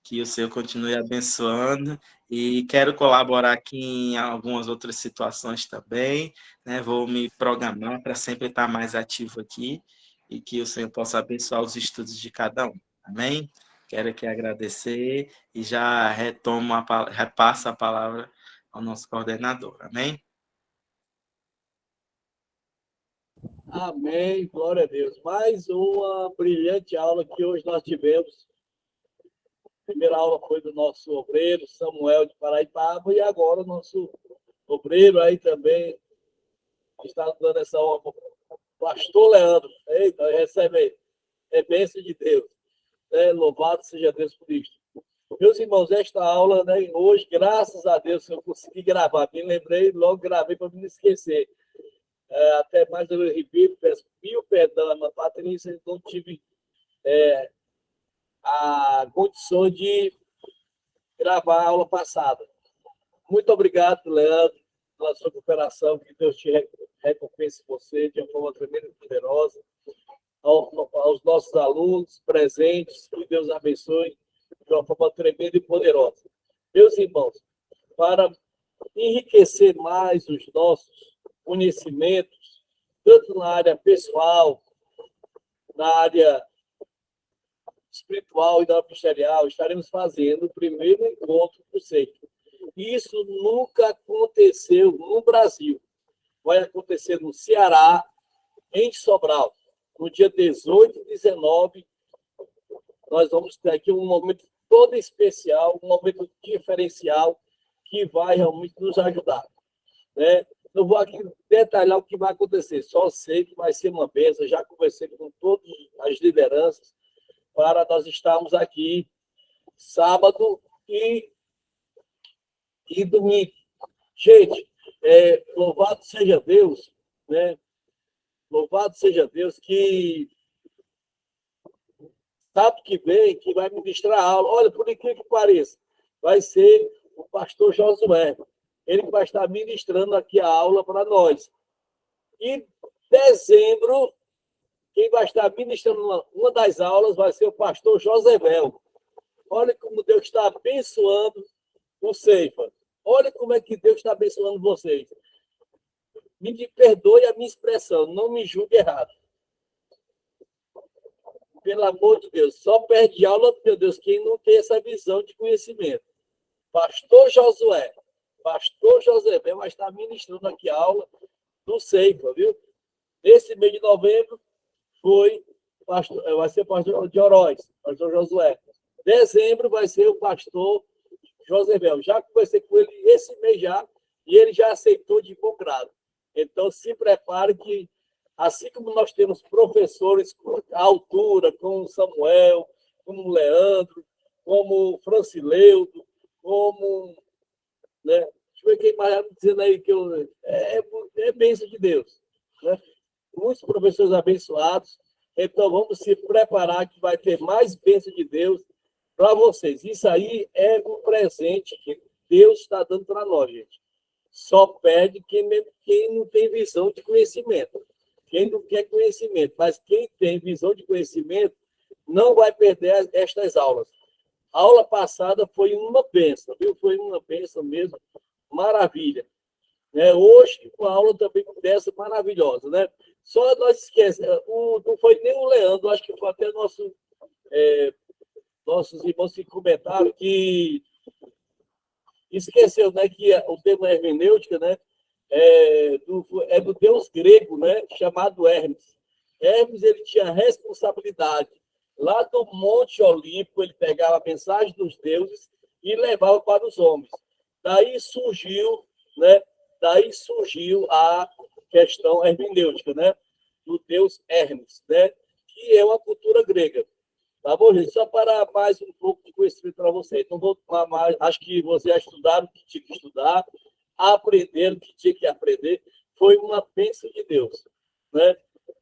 que o Senhor continue abençoando, e quero colaborar aqui em algumas outras situações também, né? Vou me programar para sempre estar mais ativo aqui, e que o Senhor possa abençoar os estudos de cada um. Amém? Quero aqui agradecer e já repasso a palavra ao nosso coordenador. Amém? Amém, glória a Deus. Mais uma brilhante aula que hoje nós tivemos. A primeira aula foi do nosso obreiro, Samuel de Paraipaba, e agora o nosso obreiro aí também está dando essa aula, pastor Leandro. Eita, recebe aí. É bênção de Deus. Louvado seja Deus por isso. Meus irmãos, esta aula, né, hoje, graças a Deus, eu consegui gravar. Me lembrei, logo gravei para não esquecer. Até mais eu repito, peço mil perdão, a Patrícia, não tive a condição de gravar a aula passada. Muito obrigado, Leandro, pela sua cooperação, que Deus te recompense você de uma forma tremenda e poderosa. Aos nossos alunos presentes, que Deus abençoe de uma forma tremenda e poderosa. Meus irmãos, para enriquecer mais os nossos conhecimentos, tanto na área pessoal, na área espiritual e da ministerial, estaremos fazendo o primeiro encontro do seito. Isso nunca aconteceu no Brasil. Vai acontecer no Ceará, em Sobral, no dia 18 e 19. Nós vamos ter aqui um momento todo especial, um momento diferencial que vai realmente nos ajudar. Né? Não vou aqui detalhar o que vai acontecer, só sei que vai ser uma bênção. Já conversei com todas as lideranças para nós estarmos aqui sábado e domingo. Gente, louvado seja Deus, né? Louvado seja Deus que sábado que vem que vai ministrar a aula. Olha, por incrível que pareça, vai ser o pastor Josué. Ele que vai estar ministrando aqui a aula para nós. E dezembro, quem vai estar ministrando uma das aulas vai ser o pastor Josebel. Olha como Deus está abençoando o Ceifa. Olha como é que Deus está abençoando vocês. Me perdoe a minha expressão, não me julgue errado. Pelo amor de Deus, só perde aula, meu Deus, quem não tem essa visão de conhecimento. Pastor José vai estar ministrando aqui a aula do Ceifa, viu? Esse mês de novembro vai ser o pastor de Oroz, pastor Josué. Dezembro vai ser o pastor Josebel. Já conversei com ele esse mês já, e ele já aceitou de bom grado. Então, se prepare que, assim como nós temos professores com altura, como Samuel, como Leandro, como Francileudo, como... Né? Deixa eu ver quem mais está dizendo aí que é bênção de Deus. Né? Muitos professores abençoados. Então, vamos se preparar que vai ter mais bênção de Deus para vocês. Isso aí é um presente que Deus está dando para nós, gente. Só perde quem não tem visão de conhecimento. Quem não quer conhecimento, mas quem tem visão de conhecimento não vai perder estas aulas. A aula passada foi uma bênção, viu? Foi uma bênção mesmo, maravilha. Hoje, uma aula também dessa maravilhosa, né? Só nós esquecemos, não foi nem o Leandro, acho que foi até nossos irmãos que comentaram que esqueceu, né, que o termo hermenêutica, né, é do deus grego, né, chamado Hermes. Hermes, ele tinha responsabilidade. Lá do Monte Olimpo, ele pegava a mensagem dos deuses e levava para os homens. Daí surgiu a questão hermenêutica, né, do deus Hermes, né, que é uma cultura grega. Tá bom, gente? Só para mais um pouco de conhecimento para vocês. Não vou mais, acho que vocês já estudaram o que tinha que estudar, aprenderam o que tinha que aprender. Foi uma bênção de Deus, né?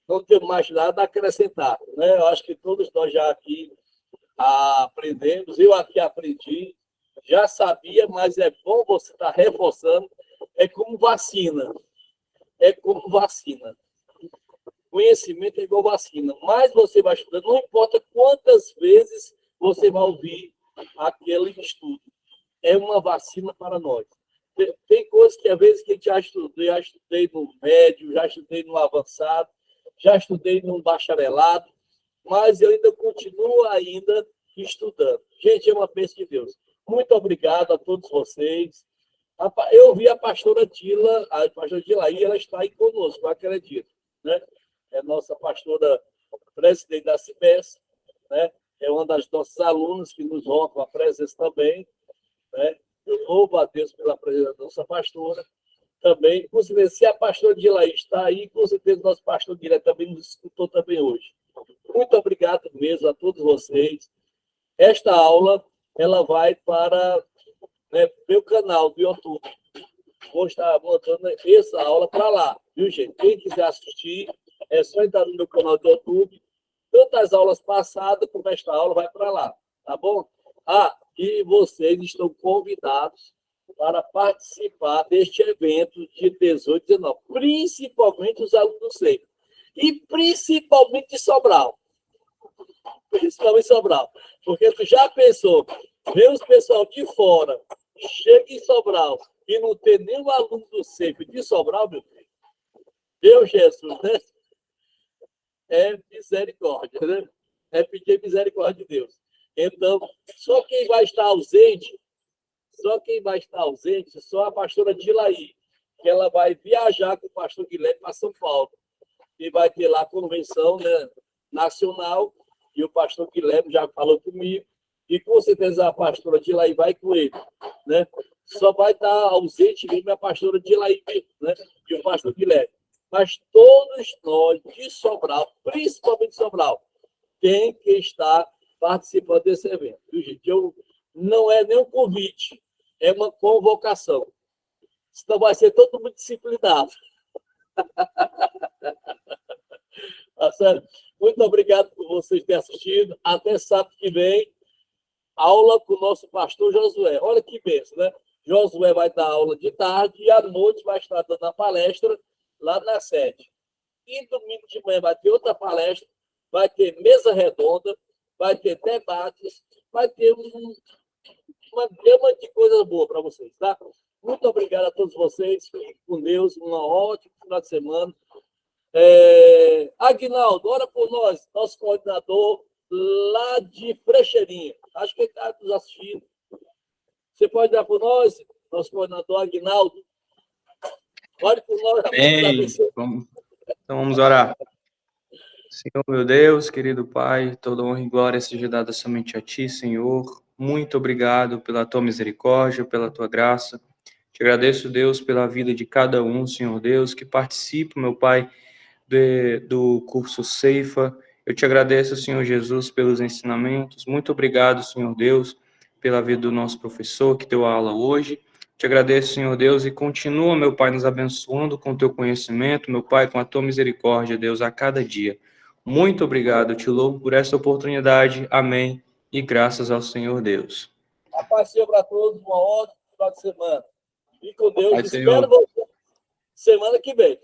Não tenho mais nada a acrescentar, né? Eu acho que todos nós já aqui aprendemos. Eu aqui aprendi, já sabia, mas é bom você estar reforçando. É como vacina. É como vacina. Conhecimento é igual vacina. Mais você vai estudando, não importa quantas vezes você vai ouvir aquele estudo. É uma vacina para nós. Tem coisas que, às vezes, que já estudei no médio, já estudei no avançado, já estudei no bacharelado, mas eu ainda continuo estudando. Gente, é uma bênção de Deus. Muito obrigado a todos vocês. Eu vi a pastora Dila aí, ela está aí conosco, eu acredito, né? É nossa pastora presidente da CIBES, né? É uma das nossas alunas que nos honra com a presença também, né? Eu louvo a Deus pela presença da nossa pastora também. Com certeza, se a pastora Dilaí está aí, com certeza o nosso pastor Guilherme também nos escutou também hoje. Muito obrigado mesmo a todos vocês. Esta aula, ela vai para meu canal do YouTube. Vou estar montando essa aula para lá, viu, gente? Quem quiser assistir, é só entrar no meu canal do YouTube. Tanto as aulas passadas como esta aula vai para lá, tá bom? E vocês estão convidados para participar deste evento de 18 e 19, principalmente os alunos do SEI. E principalmente de Sobral. Principalmente Sobral. Porque tu já pensou, ver os pessoal de fora, chega em Sobral e não tem nenhum aluno do SEI de Sobral, meu filho. Deus Jesus, né? É misericórdia, né? É pedir misericórdia de Deus. Então, só quem vai estar ausente, só a pastora Dilaí, que ela vai viajar com o pastor Guilherme para São Paulo. E vai ter lá a convenção, né, nacional, e o pastor Guilherme já falou comigo, e com certeza a pastora Dilaí vai com ele, né? Só vai estar ausente mesmo a pastora Dilaí, né? E o pastor Guilherme. Mas todos nós de Sobral, principalmente de Sobral, tem que estar participando desse evento. Viu, gente? Não é nem um convite, é uma convocação. Senão vai ser todo mundo disciplinado. Tá certo? Muito obrigado por vocês terem assistido. Até sábado que vem, aula com o nosso pastor Josué. Olha que bênção, né? Josué vai dar aula de tarde e à noite vai estar dando a palestra lá na sede. E domingo de manhã vai ter outra palestra, vai ter mesa redonda, vai ter debates, vai ter uma gama de coisas boas para vocês, tá? Muito obrigado a todos vocês. Fiquem com Deus. Uma ótima final de semana. Aguinaldo, ora por nós, nosso coordenador lá de Frecheirinha. Acho que ele está nos assistindo. Você pode dar por nós, nosso coordenador Aguinaldo? Ore por nós. Amém. Então vamos orar. Senhor, meu Deus, querido Pai, toda honra e glória seja dada somente a Ti, Senhor. Muito obrigado pela Tua misericórdia, pela Tua graça. Te agradeço, Deus, pela vida de cada um, Senhor Deus, que participa, meu Pai, do curso Ceifa. Eu te agradeço, Senhor Jesus, pelos ensinamentos. Muito obrigado, Senhor Deus, pela vida do nosso professor que deu a aula hoje. Te agradeço, Senhor Deus, e continua, meu Pai, nos abençoando com o Teu conhecimento, meu Pai, com a Tua misericórdia, Deus, a cada dia. Muito obrigado, te louvo por essa oportunidade. Amém. E graças ao Senhor Deus. A paz seja para todos, uma ótima final de semana. E com Deus. Pai, Espero Senhor. você semana que vem.